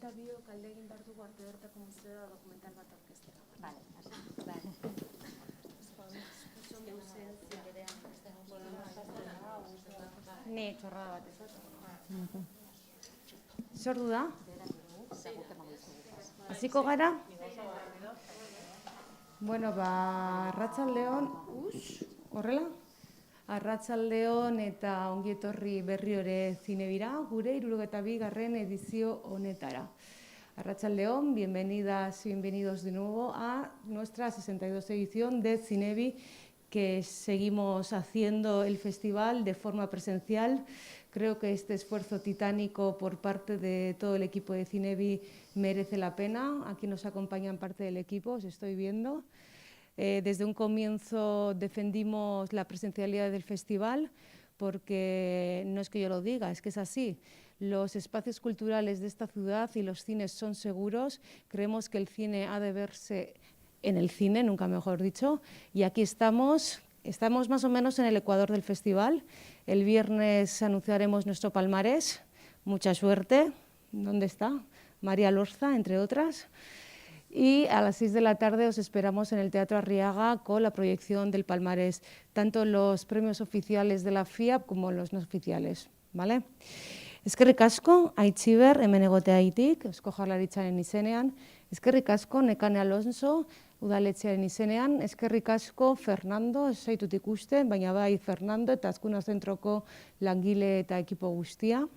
eta biok alde egin behar dugu arte edertako museoa dokumental bat orkestera. Vale, así. Ni txorrada bat ez. Zordu da? Hasiko gara? Bueno, arratsaldeon, horrela? Arratsaldeon eta ongietorri berri ore zinebira, gure 72. edizio honetara. Arratsaldeon, bienvenidas y bienvenidos de nuevo a nuestra 62 edición de Cinebi, que seguimos haciendo el festival de forma presencial. Creo que este esfuerzo titánico por parte de todo el equipo de Cinebi merece la pena. Aquí nos acompañan parte del equipo, os estoy viendo. Desde un comienzo defendimos la presencialidad del festival porque no es que yo lo diga, es que es así. Los espacios culturales de esta ciudad y los cines son seguros. Creemos que el cine ha de verse en el cine, nunca mejor dicho, y aquí estamos más o menos en el ecuador del festival. El viernes anunciaremos nuestro palmarés, mucha suerte. ¿Dónde está? María Lorza, entre otras. Y a las 6 de la tarde os esperamos en el Teatro Arriaga con la proyección del palmarés, tanto los premios oficiales de la FIAP como los no oficiales, ¿vale? Eskerrik asko, Aitziber, hemen egoteagatik, Eusko Jaurlaritzaren izenean. Eskerrik asko, Nekane Alonso, udaletxearen izenean. Eskerrik asko, Fernando, ez zaitut ikusten, baina bai Fernando eta Azkuna Zentroko langile eta ekipo guztia.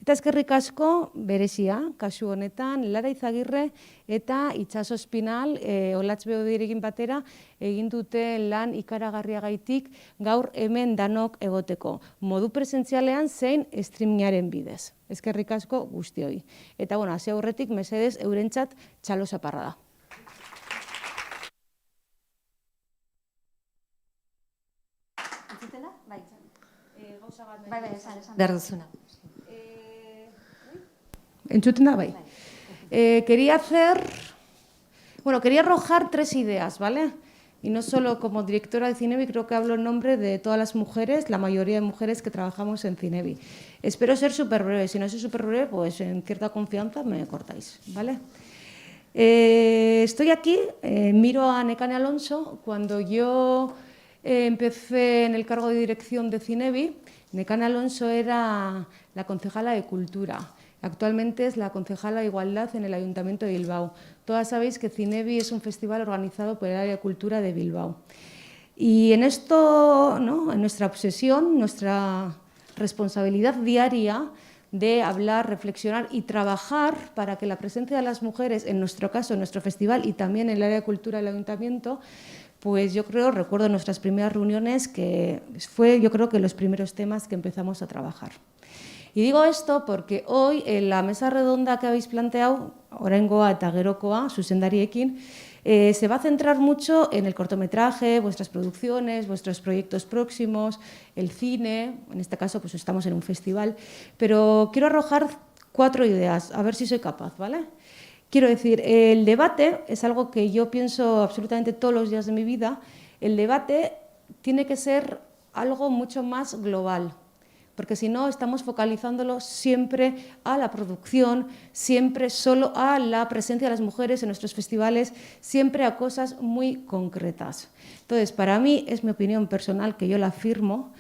Eta eskerrik asko, berezia, kasu honetan, Lara Izagirre eta Itxaso Espinal, Olatz Beodirekin batera, egin dute lan ikaragarriagaitik gaur hemen danok egoteko. Modu presentzialean zein streamingaren bidez. Eskerrik asko guztioi. Eta, bueno, hasi aurretik, mesedez, eurentzat txalo zaparra da. Entzutela? Bai. Gauza bat Bai, esan behar duzuna. ¿Entzuten da? Bai. Quería arrojar 3 ideas, ¿vale? Y no solo como directora de Cinebi, creo que hablo en nombre de todas las mujeres, la mayoría de mujeres que trabajamos en Cinebi. Espero ser súper breve, si no soy súper breve, pues en cierta confianza me cortáis, ¿vale? Estoy aquí, miro a Nekane Alonso. Cuando yo empecé en el cargo de dirección de Cinebi, Nekane Alonso era la concejala de Cultura. Actualmente es la concejala de Igualdad en el Ayuntamiento de Bilbao. Todas sabéis que Cinebi es un festival organizado por el área de cultura de Bilbao. Y en esto, ¿no?, en nuestra obsesión, nuestra responsabilidad diaria de hablar, reflexionar y trabajar para que la presencia de las mujeres, en nuestro caso, en nuestro festival y también en el área de cultura del Ayuntamiento, pues yo recuerdo nuestras primeras reuniones que fue, yo creo que los primeros temas que empezamos a trabajar. Y digo esto porque hoy en la mesa redonda que habéis planteado, oraingoa eta gerokoa, zuzendariekin, se va a centrar mucho en el cortometraje, vuestras producciones, vuestros proyectos próximos, el cine, en este caso pues estamos en un festival, pero quiero arrojar 4 ideas, a ver si soy capaz, ¿vale? Quiero decir, el debate es algo que yo pienso absolutamente todos los días de mi vida. El debate tiene que ser algo mucho más global, porque si no estamos focalizándolo siempre a la producción, siempre solo a la presencia de las mujeres en nuestros festivales, siempre a cosas muy concretas. Entonces, para mí, es mi opinión personal que yo la afirmo,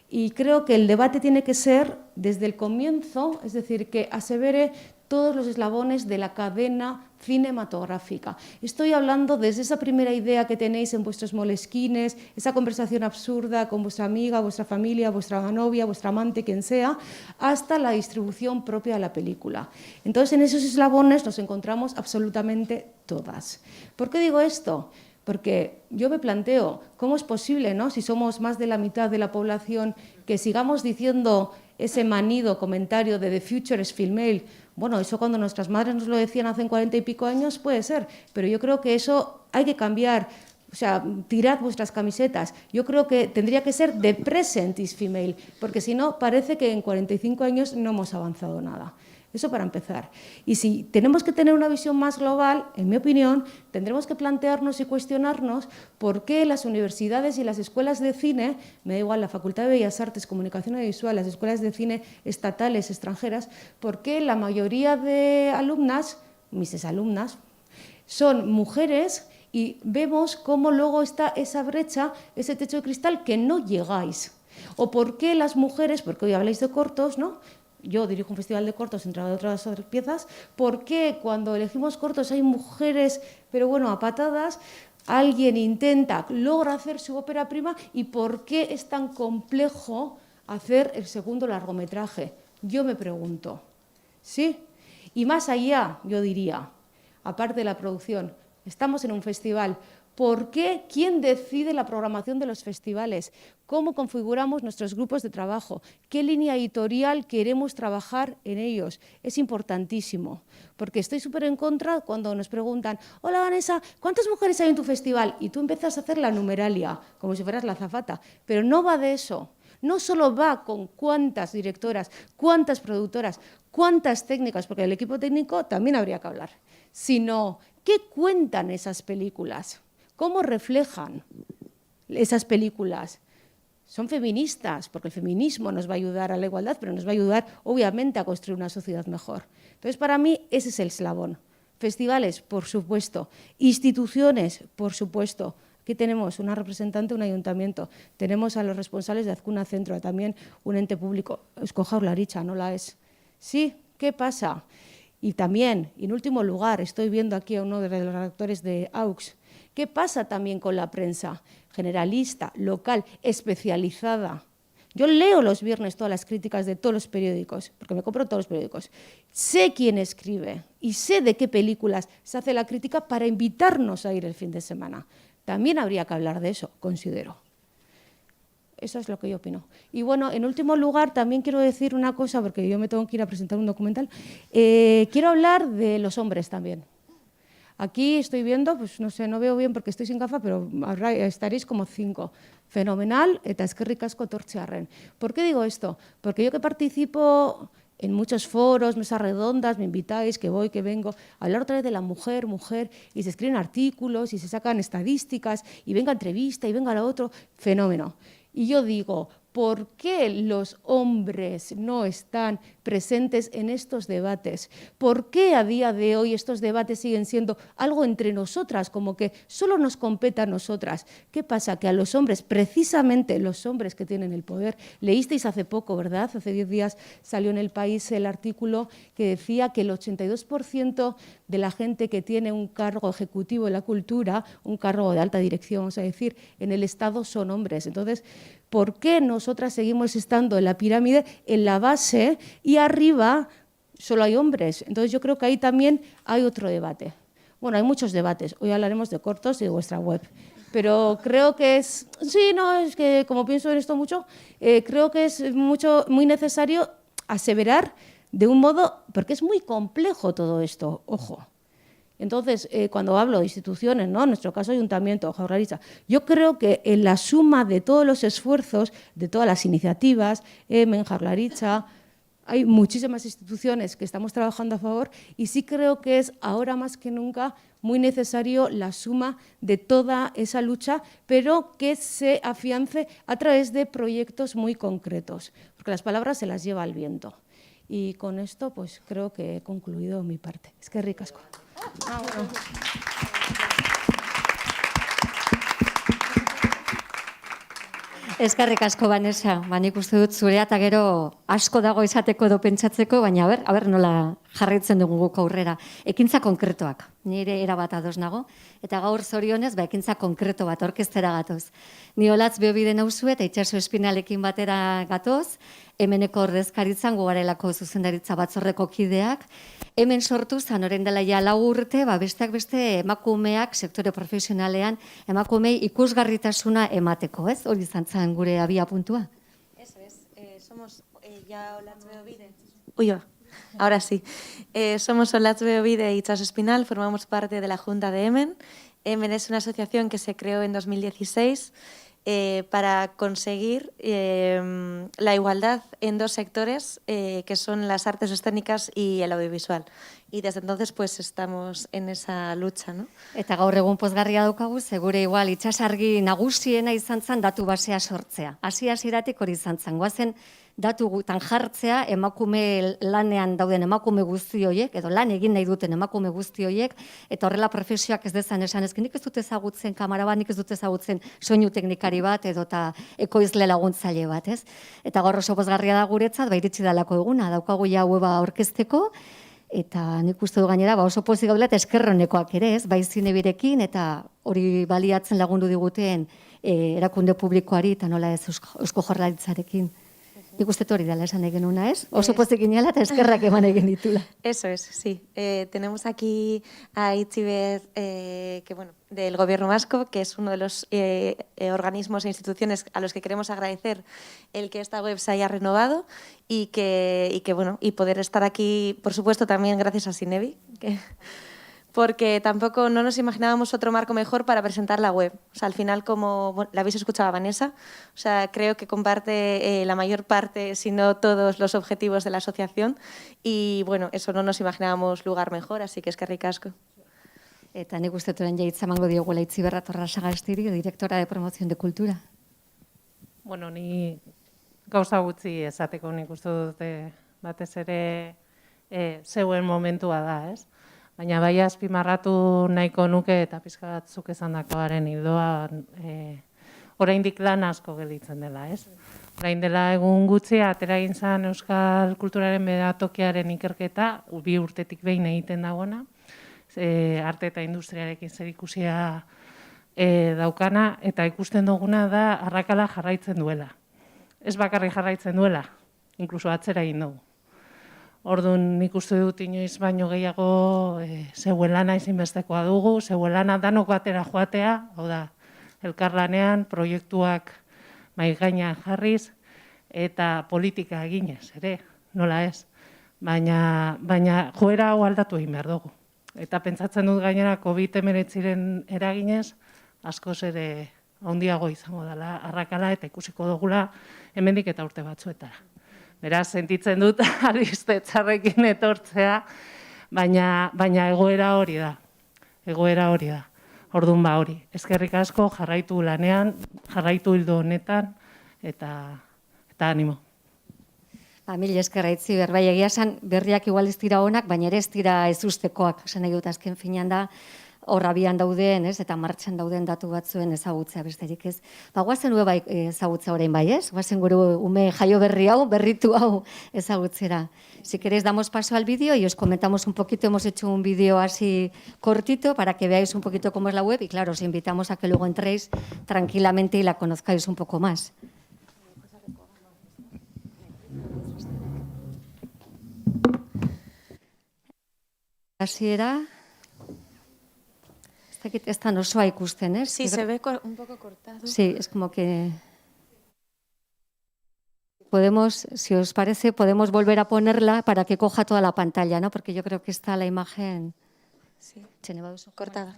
y creo que el debate tiene que ser desde el comienzo, es decir, que asevere todos los eslabones de la cadena cinematográfica. Estoy hablando desde esa primera idea que tenéis en vuestros moleskines, esa conversación absurda con vuestra amiga, vuestra familia, vuestra novia, vuestra amante, quien sea, hasta la distribución propia de la película. Entonces, en esos eslabones nos encontramos absolutamente todas. ¿Por qué digo esto? Porque yo me planteo, ¿cómo es posible, ¿no?, si somos más de la mitad de la población, que sigamos diciendo ese manido comentario de "the future is female"? Bueno, eso cuando nuestras madres nos lo decían hace 40 y pico años puede ser, pero yo creo que eso hay que cambiar. O sea, tirad vuestras camisetas. Yo creo que tendría que ser "the present is female", porque si no, parece que en 45 años no hemos avanzado nada. Eso para empezar. Y si tenemos que tener una visión más global, en mi opinión, tendremos que plantearnos y cuestionarnos por qué las universidades y las escuelas de cine, me da igual la Facultad de Bellas Artes, Comunicación Audiovisual, las escuelas de cine estatales, extranjeras, por qué la mayoría de alumnas, mis exalumnas, son mujeres y vemos cómo luego está esa brecha, ese techo de cristal que no llegáis. O por qué las mujeres, porque hoy habláis de cortos, ¿no? Yo dirijo un festival de cortos, entre otras piezas. ¿Por qué cuando elegimos cortos hay mujeres, pero bueno, a patadas? Alguien intenta, logra hacer su ópera prima y ¿por qué es tan complejo hacer el segundo largometraje? Yo me pregunto, ¿sí? Y más allá, yo diría, aparte de la producción, estamos en un festival. ¿Por qué? ¿Quién decide la programación de los festivales? ¿Cómo configuramos nuestros grupos de trabajo? ¿Qué línea editorial queremos trabajar en ellos? Es importantísimo, porque estoy súper en contra cuando nos preguntan, hola Vanessa, ¿cuántas mujeres hay en tu festival? Y tú empiezas a hacer la numeralia, como si fueras la azafata, pero no va de eso. No solo va con cuántas directoras, cuántas productoras, cuántas técnicas, porque del equipo técnico también habría que hablar, sino qué cuentan esas películas. ¿Cómo reflejan esas películas? Son feministas, porque el feminismo nos va a ayudar a la igualdad, pero nos va a ayudar, obviamente, a construir una sociedad mejor. Entonces, para mí, ese es el eslabón. Festivales, por supuesto. Instituciones, por supuesto. Aquí tenemos una representante, un ayuntamiento. Tenemos a los responsables de Azcuna Centro, también un ente público. Escoja Jaurlaritza, no la es. Sí, ¿qué pasa? Y también, en último lugar, estoy viendo aquí a uno de los redactores de AUX. ¿Qué pasa también con la prensa? Generalista, local, especializada. Yo leo los viernes todas las críticas de todos los periódicos, porque me compro todos los periódicos. Sé quién escribe y sé de qué películas se hace la crítica para invitarnos a ir el fin de semana. También habría que hablar de eso, considero. Eso es lo que yo opino. Y bueno, en último lugar, también quiero decir una cosa, porque yo me tengo que ir a presentar un documental. Quiero hablar de los hombres también. Aquí estoy viendo, pues no sé, no veo bien porque estoy sin gafa, pero estaréis como 5. Fenomenal, eta eskerrik asko etortzearren. ¿Por qué digo esto? Porque yo que participo en muchos foros, mesas redondas, me invitáis, que voy, que vengo, a hablar otra vez de la mujer, y se escriben artículos, y se sacan estadísticas, y venga entrevista, y venga la otro, fenómeno. Y yo digo, ¿por qué los hombres no están presentes en estos debates? ¿Por qué a día de hoy estos debates siguen siendo algo entre nosotras, como que solo nos compete a nosotras? ¿Qué pasa? Que a los hombres, precisamente los hombres que tienen el poder, leísteis hace poco, ¿verdad? Hace 10 días salió en El País el artículo que decía que el 82% de la gente que tiene un cargo ejecutivo en la cultura, un cargo de alta dirección, vamos a decir, en el Estado son hombres. Entonces, ¿por qué nosotras seguimos estando en la pirámide, en la base, y arriba solo hay hombres? Entonces yo creo que ahí también hay otro debate. Bueno, hay muchos debates. Hoy hablaremos de cortos y de vuestra web. Pero creo que es... Sí, no, es que como pienso en esto mucho, creo que es muy necesario aseverar de un modo... Porque es muy complejo todo esto, ojo. Entonces, cuando hablo de instituciones, ¿no? En nuestro caso ayuntamiento, Jaurlaritza, yo creo que en la suma de todos los esfuerzos, de todas las iniciativas, en Jaurlaritza, hay muchísimas instituciones que estamos trabajando a favor y sí creo que es ahora más que nunca muy necesario la suma de toda esa lucha, pero que se afiance a través de proyectos muy concretos, porque las palabras se las lleva el viento. Y con esto, pues creo que he concluido mi parte. Eskerrik asko. Bueno. Eskerrik asko, Vanessa. Nik uste dut zurea eta gero asko dago izateko edo pentsatzeko, baina aber nola jarraitzen dugu guk aurrera. Ekintza konkretoak, nire erabat ados nago, eta gaur zorionez, ekintza konkreto bat orkestera gatoz. Ni Olatz Beobide nauzu eta Itxaso Espinalekin batera gatoz, hemeneko ordezkaritzan gugarelako zuzendaritza batzorreko kideak, hemen sortu zan orain dela ja 4 urte, besteak beste emakumeak sektore profesionalean emakumei ikusgarritasuna emateko, ez? Hori izan zen gure abia puntua. Eso es, somos ya Olatz Beobide. Uy, ahora sí. Somos Olatz Beobide y Itxaso Espinal, formamos parte de la Junta de Emen. Emen es una asociación que se creó en 2016 para conseguir la igualdad en dos sectores, que son las artes escénicas y el audiovisual. Y desde entonces pues estamos en esa lucha, ¿no? Eta gaur egun pozgarria daukagu, segure igual itsasargi nagusiena izan zen datu basea sortzea. Hasieratik hori izan zen. Goazen datu gutan jartzea emakume lanean dauden emakume guzti horiek, edo lan egin nahi duten emakume guzti horiek, eta horrela profesioak ez dezan esan ezkin, nik ez dut ezagutzen kamera bat, nik ez dut ezagutzen soinu teknikari bat, edo eta ekoizle laguntzaile bat, ez? Eta gaur oso pozgarria da guretzat, iritsi dalako eguna, daukagu ja weba aurkezteko, eta nik uste du gainera, oso pozik gaudela eta eskerronekoak ere, ez? Bai Zinebirekin, eta hori baliatzen lagundu diguten erakunde publikoari, eta nola ez Eusko Jaurlaritzarekin. Nik uste hori dela esan egin una, ez? Oso pozik ginela eta eskerrak eman egin ditula. Eso es, sí. Tenemos aquí a Itziber, que bueno, del Gobierno vasco, que es uno de los organismos e instituciones a los que queremos agradecer el que esta web se haya renovado y que bueno, y poder estar aquí, por supuesto, también gracias a Cinebi, porque tampoco no nos imaginábamos otro marco mejor para presentar la web. O sea, al final, como bueno, la habéis escuchado a Vanessa, o sea, creo que comparte la mayor parte, si no todos, los objetivos de la asociación y, bueno, eso no nos imaginábamos lugar mejor, así que eskerrik asko. Eta nik uste duen jaitza mango diogula Itziber Torrasagastiri, directora de promoción de cultura. Bueno, ni gauza gutxi esateko nik uste dute batez ere zeuen momentua da, ez? Baina bai azpimarratu nahiko nuke eta pixka batzuk esandakoaren ildoan oraindik lan asko gelditzen dela, ez? Orain dela egun gutxi atera egin zen Euskal Kulturaren Behatokiaren ikerketa, 2 urtetik behin egiten dagoena, arte eta industriarekin zerikusia daukana, eta ikusten duguna da arrakala jarraitzen duela. Ez bakarrik jarraitzen duela, inkluso atzera egin dugu. Orduan nik uste dut inoiz baino gehiago zeuen lana ezinbestekoa dugu, zeuen lana danok batera joatea, hau da, elkarlanean, proiektuak mahai gainean jarriz, eta politika eginez, ere, nola ez. Baina joera hau aldatu egin behar dugu. Eta pentsatzen dut gainera COVID-19 eraginez, askoz ere handiago izango dela arrakala eta ikusiko dugula hemendik eta urte batzuetara. Beraz, sentitzen dut albiste txarrekin etortzea, baina egoera hori da. Egoera hori da. Orduan hori. Eskerrik asko, jarraitu lanean, jarraitu hildo honetan, eta animo. Mil eskerra Itziber, bai egia esan berriak igual ez dira onak, baina ere ez dira ezustekoak. Esan nahi dut azken finean da, hor abian dauden, ez, eta martxan dauden datu batzuen ezagutzea besterik ez. Guazen bai ezagutza orain bai, ez? Guazen gure ume jaio berri hau, berritu hau ezagutzera. Si queréis damos paso al vídeo y os comentamos un poquito, hemos hecho un vídeo así cortito para que veáis un poquito cómo es la web y claro, os invitamos a que luego entréis tranquilamente y la conozcáis un poco más. Hasiera. Esta no osoa ikusten, ¿eh? Sí, se ve un poco cortado. Sí, es como que... Podemos, si os parece, podemos volver a ponerla para que coja toda la pantalla, ¿no? Porque yo creo que está la imagen... Sí, cortada.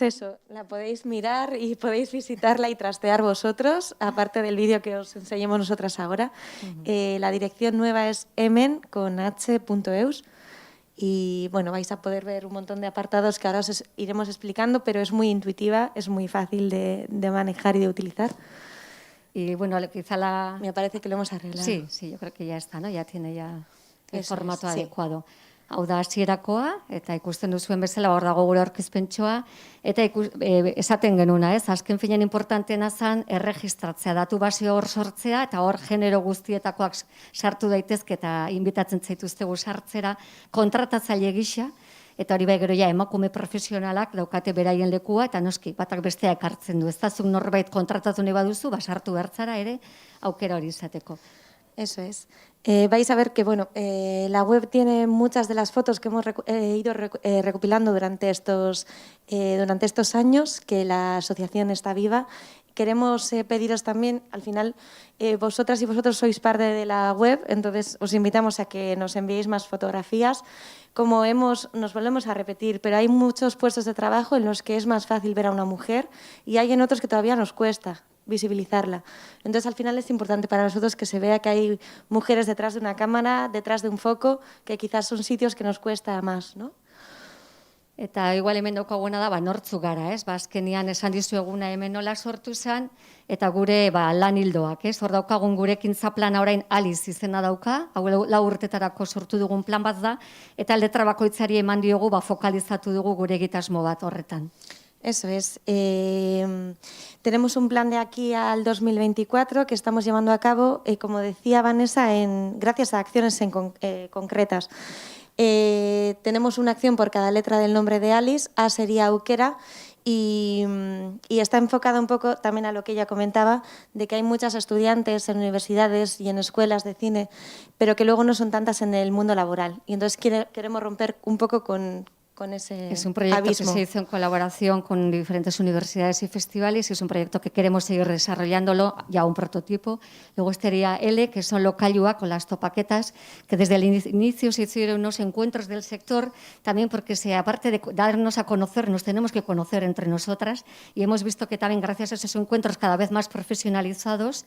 Eso, la podéis mirar y podéis visitarla y trastear vosotros, aparte del vídeo que os enseñemos nosotras ahora. La dirección nueva es emen.h.eus y bueno, vais a poder ver un montón de apartados que ahora os iremos explicando, pero es muy intuitiva, es muy fácil de manejar y de utilizar. Y bueno, quizá la... Me parece que lo hemos arreglado. Sí, yo creo que ya está, ¿no? Ya tiene ya el formato sí. adecuado. Hau da hasierakoa, eta ikusten duzuen bezala hor dago gure aurkezpentsoa, eta esaten genuna, ez? Azken finean importanteena zen erregistratzea, datu base hor sortzea, eta hor genero guztietakoak sartu daitezke eta inbitatzen zaituztegu sartzera kontratatzaile gisa, eta hori bai gero ja emakume profesionalak daukate beraien lekua, eta noski batak besteak hartzen du. Ez da zuk norbait kontratatu nahi baduzu, sartu bertzara ere aukera hori izateko. Eso es. Vais a ver que bueno, la web tiene muchas de las fotos que hemos ido recopilando durante estos años que la asociación está viva. Queremos pediros también, al final, vosotras y vosotros sois parte de la web, entonces os invitamos a que nos enviéis más fotografías. Como nos volvemos a repetir, pero hay muchos puestos de trabajo en los que es más fácil ver a una mujer y hay en otros que todavía nos cuesta visibilizarla. Entonces, al final es importante para nosotros que se vea que hay mujeres detrás de una cámara, detrás de un foco, que quizás son sitios que nos cuesta más, ¿no? Eta igual hemen daukaguena da, nortzu gara, ez? Azkenean esan dizueguna hemen nola sortu zen, eta gure lan hildoak, ez? Hor daukagun gure ekintza plana orain Aliz izena dauka, hau 4 urtetarako sortu dugun plan bat da, eta letra bakoitzari eman diogu fokalizatu dugu gure egitasmo bat horretan. Eso es. Tenemos un plan de aquí al 2024 que estamos llevando a cabo, como decía Vanessa, gracias a acciones concretas. Tenemos una acción por cada letra del nombre de Alice. A sería Aukera, y está enfocada un poco también a lo que ella comentaba, de que hay muchas estudiantes en universidades y en escuelas de cine, pero que luego no son tantas en el mundo laboral. Y entonces queremos romper un poco con ese abismo. Es un proyecto que se hizo en colaboración con diferentes universidades y festivales, y es un proyecto que queremos seguir desarrollándolo, ya un prototipo. Luego estaría L, que son Locailua, con las topaquetas, que desde el inicio se hicieron unos encuentros del sector, también porque aparte de darnos a conocer, nos tenemos que conocer entre nosotras, y hemos visto que también gracias a esos encuentros cada vez más profesionalizados,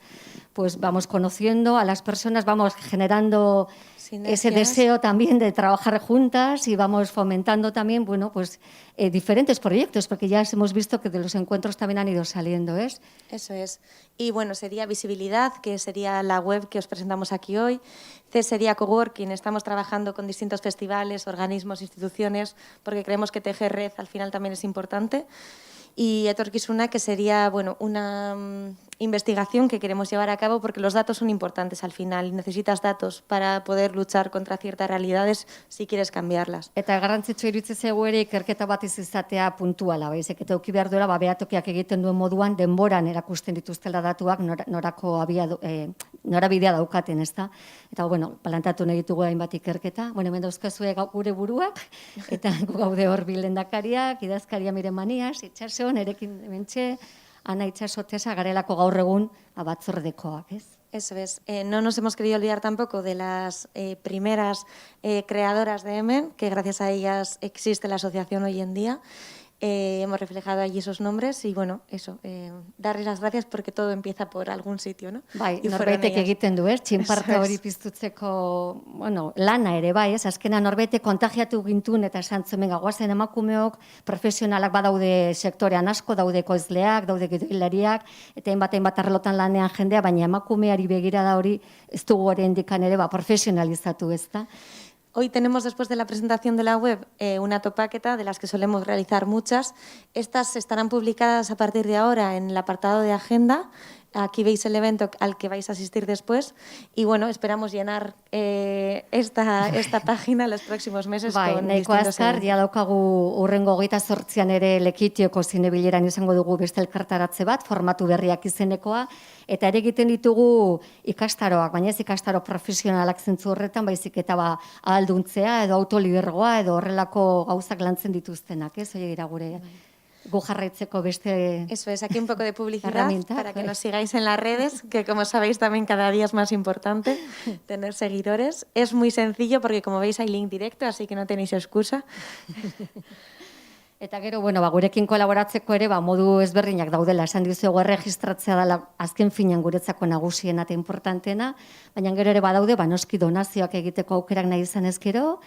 pues vamos conociendo a las personas, vamos generando ese deseo también de trabajar juntas, y vamos fomentando también, bueno, pues diferentes proyectos, porque ya hemos visto que de los encuentros también han ido saliendo, ¿es? Eso es. Y bueno, sería visibilidad, que sería la web que os presentamos aquí hoy. C sería coworking, estamos trabajando con distintos festivales, organismos, instituciones, porque creemos que tejer red al final también es importante. Y etorkizuna, que sería una investigación que queremos llevar a cabo porque los datos son importantes al final y necesitas datos para poder luchar contra ciertas realidades si quieres cambiarlas. Eta garrantzitsua iruditzen zaigu ere ikerketa bat izatea puntuala, baizik eta eduki behar duela behatokiak egiten duen moduan denboran erakusten dituztela datuak norabidea daukaten, ezta? Eta bueno, plantatu nahi ditugu hainbat ikerketa. Bueno, hemen dauzkazue gure buruak, eta gu gaude hor Bildendakariak, idazkaria Miren Manias, Itxaso, nerekin hementxe, Ana Itxaso Tesa, garelako gaur egun batzordekoak, ez? Eso es. No nos hemos querido olvidar tampoco de las primeras creadoras de Hemen, que gracias a ellas existe la asociación hoy en día. Hemos reflejado allí esos nombres y, bueno, eso, darles las gracias porque todo empieza por algún sitio, ¿no? Bai, norbaitek egiten du, ez? Txinparta hori piztutzeko, lana ere, bai, ez? Azkena norbaitek kontagiatu gintun eta esantzen gagoazen emakumeok, profesionalak badaude sektorean asko, daude ekoizleak, daude gidoilariak, eta hainbat arlotan lanean jendea, baina emakumeari begirada hori ez dugu oraindik ere profesionalizatu, ez da? Hoy tenemos, después de la presentación de la web, una topaqueta de las que solemos realizar muchas. Estas estarán publicadas a partir de ahora en el apartado de agenda. Aquí veis el evento al que vais a asistir después. Y bueno, esperamos llenar esta página en los próximos meses con distintos azkar, ja daukagu urrengo 28an ere Lekitioko zinebileran izango dugu beste elkartaratze bat, formatu berriak izenekoa, eta ere egiten ditugu ikastaroak, baina ez ikastaro profesionalak zentzu horretan, baizik eta ahalduntzea edo autolidergoa edo horrelako gauzak lantzen dituztenak, ez? Hori dira gure gu jarraitzeko beste. Eso es, aquí un poco de publicidad para que nos sigáis en las redes, que como sabéis también cada día es más importante tener seguidores. Es muy sencillo porque como veis hay link directo, así que no tenéis excusa. Eta gero, gurekin kolaboratzeko ere, modu ezberdinak daudela, esan dizuegu erregistratzea dela azken finan guretzako nagusiena eta importantena, baina gero ere badaude, noski donazioak egiteko aukerak nahi izan ezkero,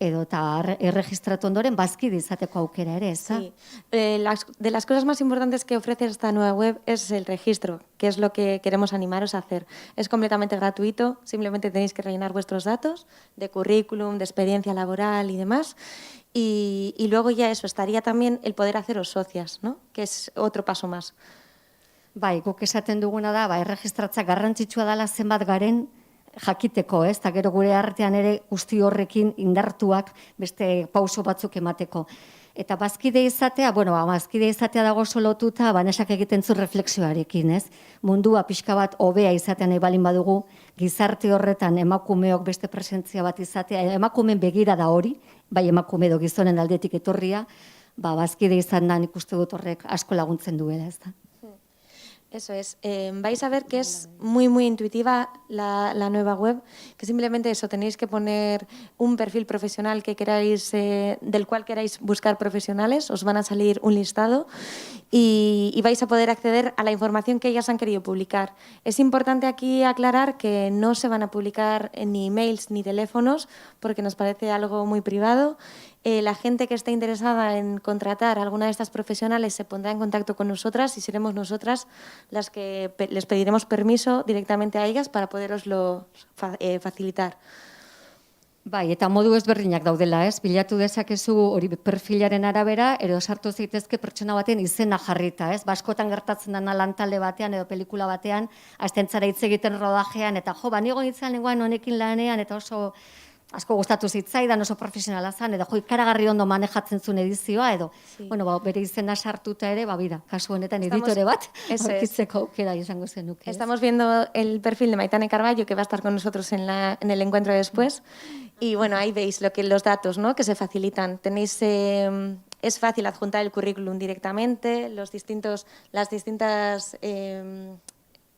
edo eta erregistratu ondoren bazkide izateko aukera ere, ez da? Sí. De las cosas más importantes que ofrece esta nueva web es el registro, que es lo que queremos animaros a hacer. Es completamente gratuito, simplemente tenéis que rellenar vuestros datos de currículum, de experiencia laboral y demás. Y luego ya eso, estaría también el poder haceros socias, ¿no? Que es otro paso más. Bai, guk esaten duguna da, erregistratzea garrantzitsua dela zenbat garen, jakiteko, ez? Eta gero gure artean ere guzti horrekin indartuak beste pauso batzuk emateko. Eta bazkide izatea, bazkide izatea dago solotuta, banesak egiten zu refleksioarekin, ez? Mundua pixka bat hobea izatean balin badugu, gizarte horretan emakumeok beste presentzia bat izatea, emakumeen begira da hori, bai emakume edo gizonen aldetik etorria, bazkide izan da nik uste dut horrek asko laguntzen duela, ez da. Eso es. Vais a ver que es muy, muy intuitiva la nueva web, que simplemente eso, tenéis que poner un perfil profesional que queráis, del cual queráis buscar profesionales, os van a salir un listado y vais a poder acceder a la información que ellas han querido publicar. Es importante aquí aclarar que no se van a publicar ni emails ni teléfonos, porque nos parece algo muy privado. La gente que esté interesada en contratar a alguna de estas profesionales se pondrá en contacto con nosotras y seremos nosotras las que les pediremos permiso directamente a ellas para poderoslo facilitar. Bai, eta modu ezberdinak daudela, ez? Bilatu dezakezu hori perfilaren arabera, edo sartu zaitezke pertsona baten izena jarrita, ez? Baskotan gertatzen dena lantalde batean edo pelikula batean, astentzara hitz egiten rodajean, eta nigo nintzen nengoen honekin lanean, eta oso asko gustatu zitzaidan, oso profesionala zen, edo ikaragarri ondo manejatzen zuen edizioa, edo, bere izena sartuta ere, bida, kasu honetan editore bat, aurkitzeko aukera izango zenuke. Estamos viendo el perfil de Maitane Carballo, que va a estar con nosotros en el encuentro de después, y ahí veis los datos, ¿no?, que se facilitan. Tenéis... es fácil adjuntar el currículum directamente, las distintas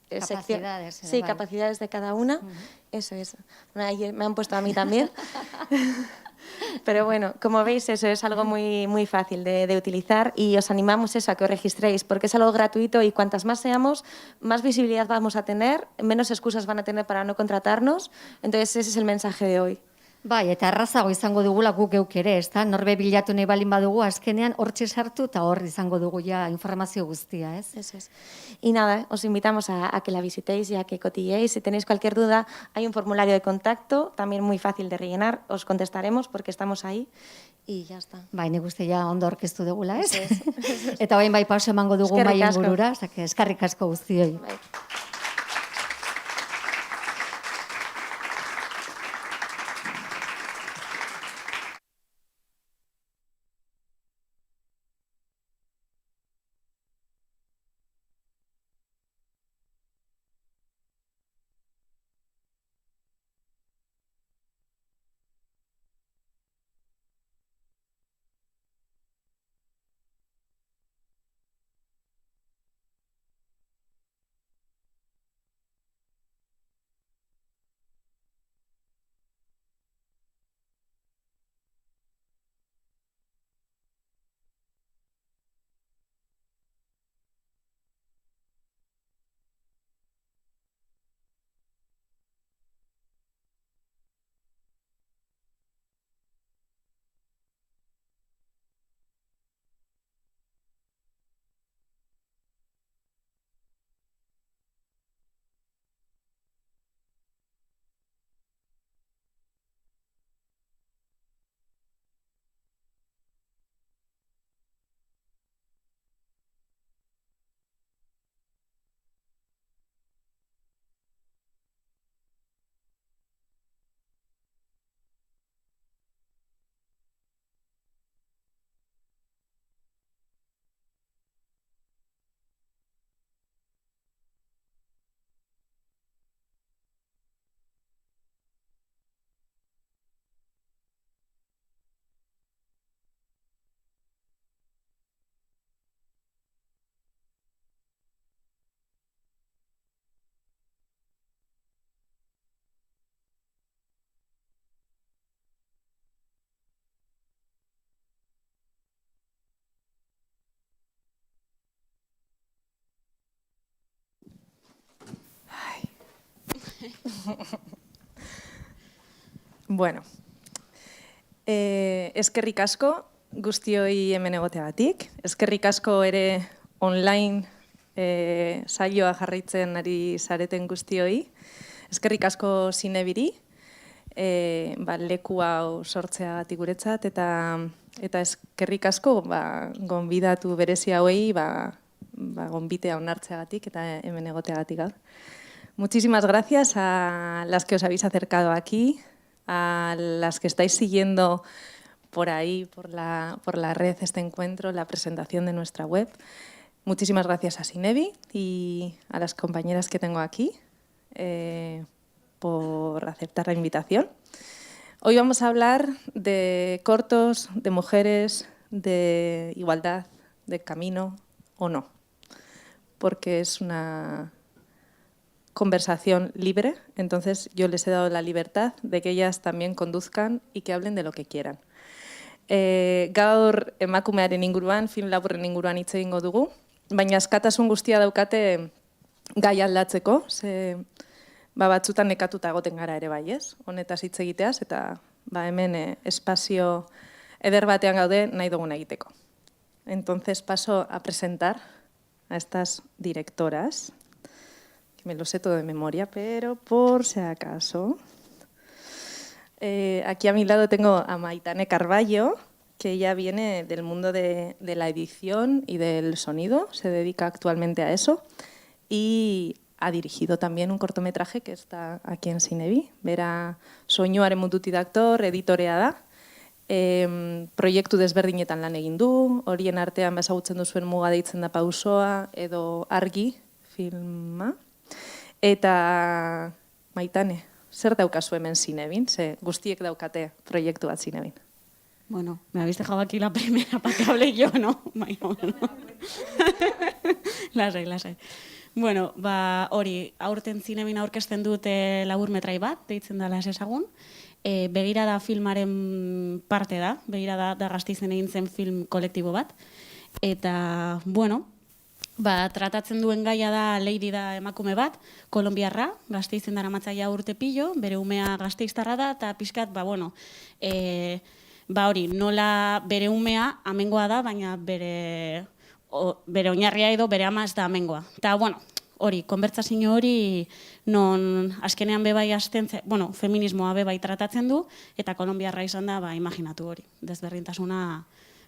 capacidades. Sí, capacidades de cada una. Eso es. Ahí me han puesto a mí también. Pero como veis, eso es algo muy, muy fácil de utilizar y os animamos a que os registréis porque es algo gratuito y cuantas más seamos, más visibilidad vamos a tener, menos excusas van a tener para no contratarnos. Entonces, ese es el mensaje de hoy. Bai, eta errazago izango dugula guk geuk ere, ezta? Norbe bilatu nahi balin badugu, azkenean hortxe sartu eta hor izango dugu ja informazio guztia, ez? Eso es. Y nada, os invitamos a que la visitéis y a que cotilleéis. Si tenéis cualquier duda, hay un formulario de contacto, también muy fácil de rellenar. Os contestaremos porque estamos ahí y ya está. Bai, nik uste ja ondo aurkeztu dugula, ez? Eta bain bai pauso emango dugu bai ingurura, eskerrik asko guztioi. Bueno, eskerrik asko guztioi hemen egoteagatik. Eskerrik asko ere online saioa jarraitzen ari zareten guztioi. Eskerrik asko Zinebiri, leku hau sortzeagatik guretzat, eta eskerrik asko gonbidatu berezi hauei gonbitea onartzeagatik eta hemen egoteagatik. Muchísimas gracias a las que os habéis acercado aquí, a las que estáis siguiendo por ahí, por la red, este encuentro, la presentación de nuestra web. Muchísimas gracias a Sinevi y a las compañeras que tengo aquí por aceptar la invitación. Hoy vamos a hablar de cortos, de mujeres, de igualdad, de camino o no, porque es una conversación libre, entonces yo les he dado la libertad de que ellas también conduzcan y que hablen de lo que quieran. Gaur emakumearen inguruan, film laburren inguruan hitz egingo dugu, baina askatasun guztia daukate gai aldatzeko, ze batzutan nekatuta egoten gara ere bai, ez? Honetaz hitz egiteaz eta hemen espazio eder batean gaude nahi dugun egiteko. Entonces paso a presentar a estas directoras, que me lo sé todo de memoria, pero por si acaso. Aquí a mi lado tengo a Maitane Carballo, que ella viene del mundo de la edición y del sonido, se dedica actualmente a eso, y ha dirigido también un cortometraje que está aquí en Sinevi, bera soinuaren mundutik daktor, editorea da, proiektu desberdinetan lan egin du, horien artean ezagutzen duzuen Muga deitzen da pausoa, edo Argi filma. Eta Maitane, zer daukazu hemen Sinebin? Ze guztiek daukate proiektu bat Sinebin. Bueno, me habéis dejado aquí la primera para que hable yo, ¿no? Lasai. Bueno, hori, aurten Sinebin aurkezten dute laburmetrai bat, deitzen dela ez ezagun. Begirada filmaren parte da, Begirada da Gasteizen egin zen film kolektibo bat. Eta, bueno, tratatzen duen gaia da Lady da emakume bat, kolonbiarra, Gasteizen daramatzaia urte pilo, bere umea gasteiztarra da, eta pixkat, hori, nola bere umea amengoa da, baina bere oinarria edo bere ama ez da amengoa. Eta, hori, konbertsazio hori non azkenean bebai feminismoa bebai tratatzen du, eta kolonbiarra izan da, imaginatu hori, desberdintasuna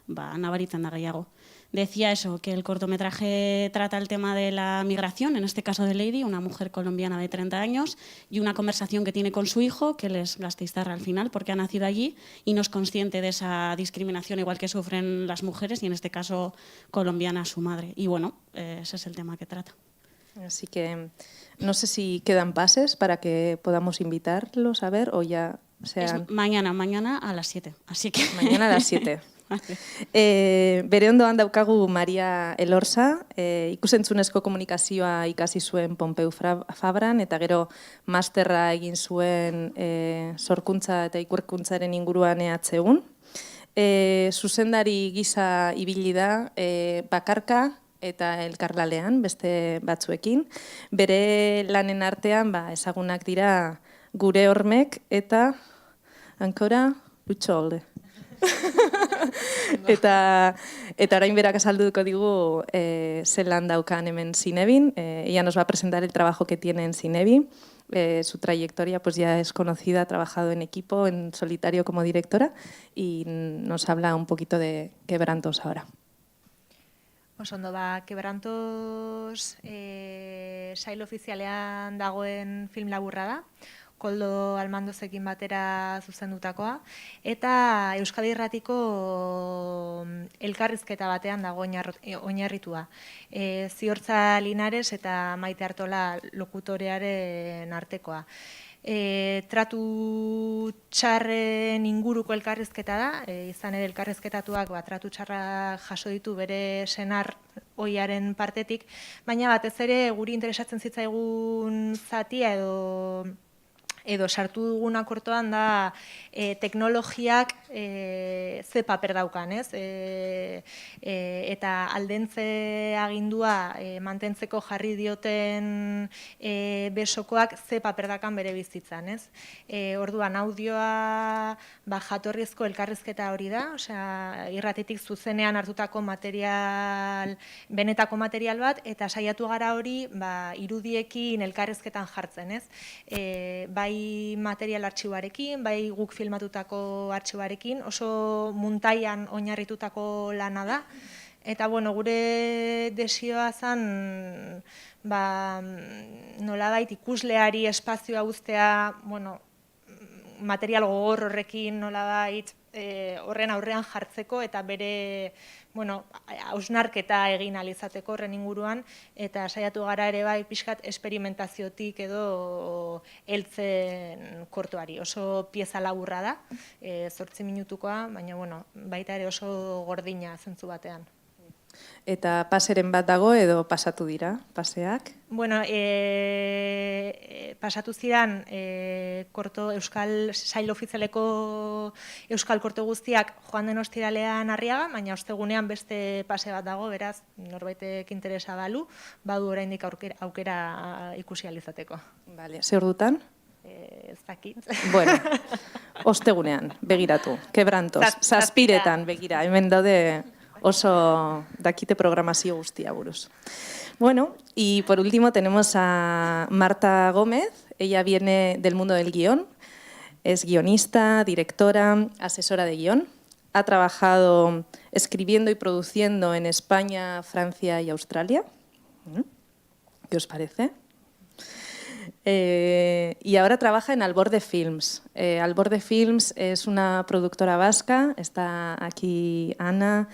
nabaritzen da gehiago. Decía eso, que el cortometraje trata el tema de la migración, en este caso de Lady, una mujer colombiana de 30 años, y una conversación que tiene con su hijo, que él es gasteiztarra al final, porque ha nacido allí y no es consciente de esa discriminación igual que sufren las mujeres, y en este caso colombiana su madre. Y bueno, ese es el tema que trata. Así que no sé si quedan pases para que podamos invitarlos a ver o ya sean... Es mañana a las 7. Así que... Mañana a las 7. Bere ondoan daukagu Maria Elorza, ikusentzunezko komunikazioa ikasi zuen Pompeu Fabran, eta gero masterra egin zuen sorkuntza eta ikerkuntzaren inguruan EHUn. Zuzendari gisa ibili da bakarka eta elkarlalean, beste batzuekin. Bere lanen artean ezagunak dira Gure Hormek eta Ankora Utxolde. Eta orain berak azalduko digu zelan daukan hemen Sinebin. Ella nos va a presentar el trabajo que tiene en Sinebi. Su trayectoria pues ya es conocida, ha trabajado en equipo, en solitario como directora, y nos habla un poquito de Quebrantos ahora. Ondo Quebrantos sail ofizialean dagoen film laburra da, Koldo Almandozekin batera zuzendutakoa, eta Euskadi Irratiko elkarrizketa batean dago oinarritua. Ziortza Linares eta Maite Artola lokutorearen artekoa. Tratu txarren inguruko elkarrizketa da, izan ere elkarrizketatuak tratu txarra jaso ditu bere senar ohiaren partetik, baina batez ere guri interesatzen zitzaigun zatia edo sartu dugun akortoan da teknologiak ze paper daukan, ez? Eta aldentze agindua mantentzeko jarri dioten besokoak ze paper dakan bere bizitzan, ez? Orduan audioa jatorrizko elkarrizketa hori da, osea, irratitik zuzenean hartutako material, benetako material bat, eta saiatu gara hori irudiekin elkarrizketan jartzen, ez? Bai material artxibarekin, bai guk filmatutako artxibarekin, oso muntaian oinarritutako lana da. Eta, gure desioa zen nolabait ikusleari espazioa uztea, material gogor horrekin nolabait horren aurrean jartzeko eta bere hausnarketa egin ahal izateko horren inguruan, eta saiatu gara ere bai pixkat esperimentaziotik edo heltzen kortoari. Oso pieza laburra da, 8 minutukoa, baina baita ere oso gordina zentzu batean. Eta paseren bat dago edo pasatu dira, paseak? Pasatu ziren Euskal Sail Ofizialeko Euskal Korto guztiak joan den ostiralean Arriaga, baina ostegunean beste pase bat dago, beraz, norbaitek interesa balu, badu oraindik aukera ikusi ahal izateko. Bale, ze ordutan? Ez dakit. Bueno, ostegunean, begiratu, quebrantos, zazpiretan begira, hemen daude oso dakite programazio guztia buruz. Bueno, y por último tenemos a Marta Gómez. Ella viene del mundo del guión, es guionista, directora, asesora de guión. Ha trabajado escribiendo y produciendo en España, Francia y Australia. ¿Qué os parece? Y ahora trabaja en Alborde Films. Alborde Films es una productora vasca, está aquí Ana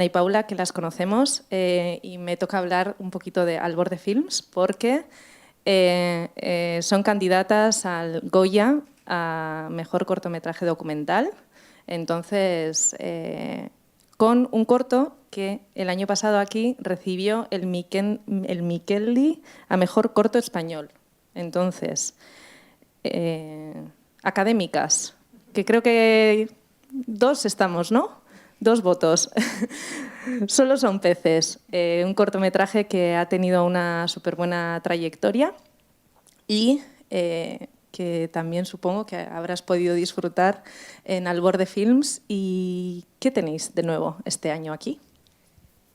y Paula, que las conocemos, y me toca hablar un poquito de Alborde Films porque son candidatas al Goya a Mejor Cortometraje Documental. Entonces, con un corto que el año pasado aquí recibió el Miqueli a Mejor Corto Español. Entonces, académicas, que creo que 2 estamos, ¿no? 2 votos. Solo son peces. Un cortometraje que ha tenido una súper buena trayectoria y que también supongo que habrás podido disfrutar en Alborde Films. ¿Y qué tenéis de nuevo este año aquí?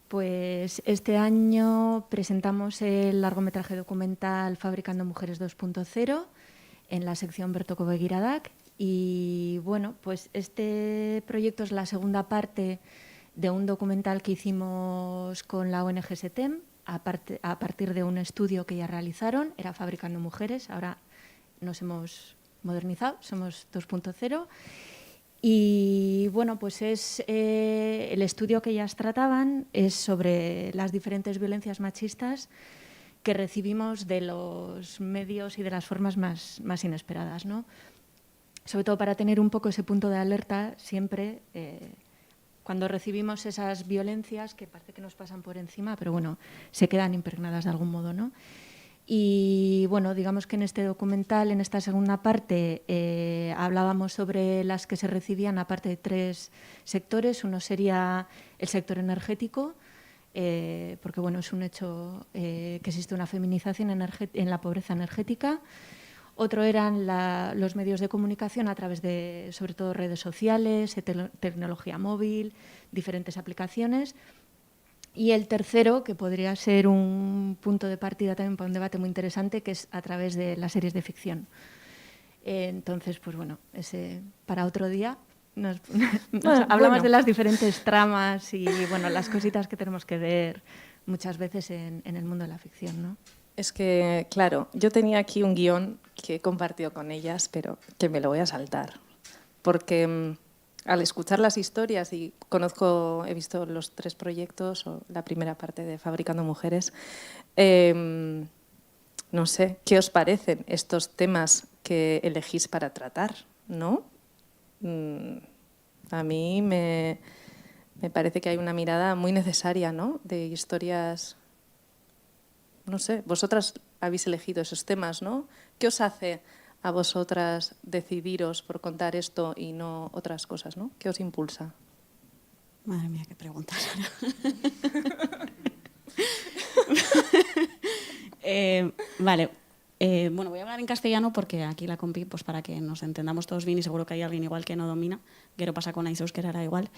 Pues este año presentamos el largometraje documental Fabricando Mujeres 2.0 en la sección Bertoko Begiradak y bueno, pues este proyecto es la segunda parte de un documental que hicimos con la ONG SETEM a partir de un estudio que ya realizaron, era Fabricando Mujeres, ahora nos hemos modernizado, somos 2.0. Y bueno, pues es el estudio que ellas trataban es sobre las diferentes violencias machistas que recibimos de los medios y de las formas más inesperadas, ¿no? Sobre todo para tener un poco ese punto de alerta siempre cuando recibimos esas violencias que parece que nos pasan por encima, pero bueno, se quedan impregnadas de algún modo, ¿no? Y bueno, digamos que en este documental, en esta segunda parte, hablábamos sobre las que se recibían aparte de 3 sectores. Uno sería el sector energético, porque bueno, es un hecho que existe una feminización en la pobreza energética. Otro eran los medios de comunicación a través de, sobre todo, redes sociales, tecnología móvil, diferentes aplicaciones. Y el tercero, que podría ser un punto de partida también para un debate muy interesante, que es a través de las series de ficción. Entonces, pues bueno, ese para otro día hablamos de las diferentes tramas y bueno, las cositas que tenemos que ver muchas veces en el mundo de la ficción, ¿no? Es que, claro, yo tenía aquí un guión que he compartido con ellas, pero que me lo voy a saltar, porque al escuchar las historias y he visto los 3 proyectos o la primera parte de Fabricando Mujeres, no sé, ¿qué os parecen estos temas que elegís para tratar, no? A mí me parece que hay una mirada muy necesaria, ¿no? De historias, no sé, vosotras habéis elegido esos temas, ¿no? ¿Qué os hace a vosotras decidiros por contar esto y no otras cosas, ¿no? ¿Qué os impulsa? Madre mía, qué pregunta, Sara. Vale. Bueno, voy a hablar en castellano porque aquí la compi, pues para que nos entendamos todos bien y seguro que hay alguien igual que no domina, quiero pasar con la euskera era igual.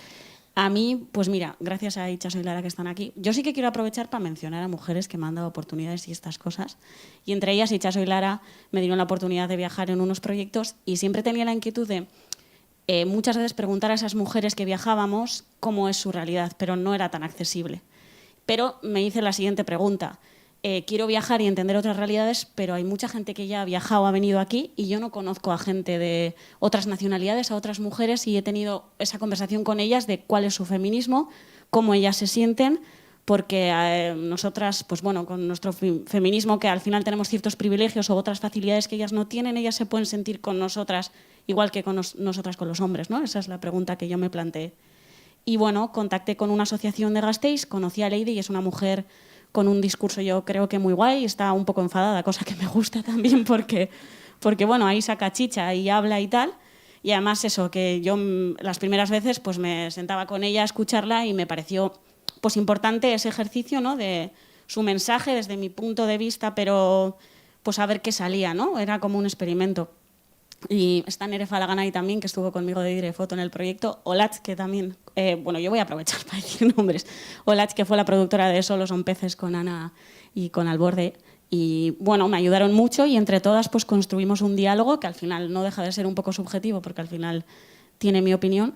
A mí, pues mira, gracias a Itxaso y Lara que están aquí, yo sí que quiero aprovechar para mencionar a mujeres que me han dado oportunidades y estas cosas. Y entre ellas, Itxaso y Lara me dieron la oportunidad de viajar en unos proyectos y siempre tenía la inquietud de muchas veces preguntar a esas mujeres que viajábamos cómo es su realidad, pero no era tan accesible. Pero me hice la siguiente pregunta. quiero viajar y entender otras realidades, pero hay mucha gente que ya ha viajado, ha venido aquí y yo no conozco a gente de otras nacionalidades, a otras mujeres, y he tenido esa conversación con ellas de cuál es su feminismo, cómo ellas se sienten, porque nosotras, pues bueno, con nuestro feminismo, que al final tenemos ciertos privilegios o otras facilidades que ellas no tienen, ellas se pueden sentir con nosotras igual que con nosotras con los hombres, ¿no? Esa es la pregunta que yo me planteé. Y bueno, contacté con una asociación de Gasteiz, conocí a Lady y es una mujer con un discurso yo creo que muy guay, está un poco enfadada, cosa que me gusta también porque bueno, ahí saca chicha y habla y tal. Y además eso, que yo las primeras veces pues me sentaba con ella a escucharla y me pareció pues importante ese ejercicio, ¿no? De su mensaje desde mi punto de vista, pero pues a ver qué salía, ¿no? Era como un experimento. Y está Nere Falaganay también, que estuvo conmigo de Dire Foto en el proyecto. Olatz, que también, bueno, yo voy a aprovechar para decir nombres. Olatz, que fue la productora de Solo son peces con Ana y con Alborde. Y bueno, me ayudaron mucho y entre todas pues construimos un diálogo que al final no deja de ser un poco subjetivo porque al final tiene mi opinión.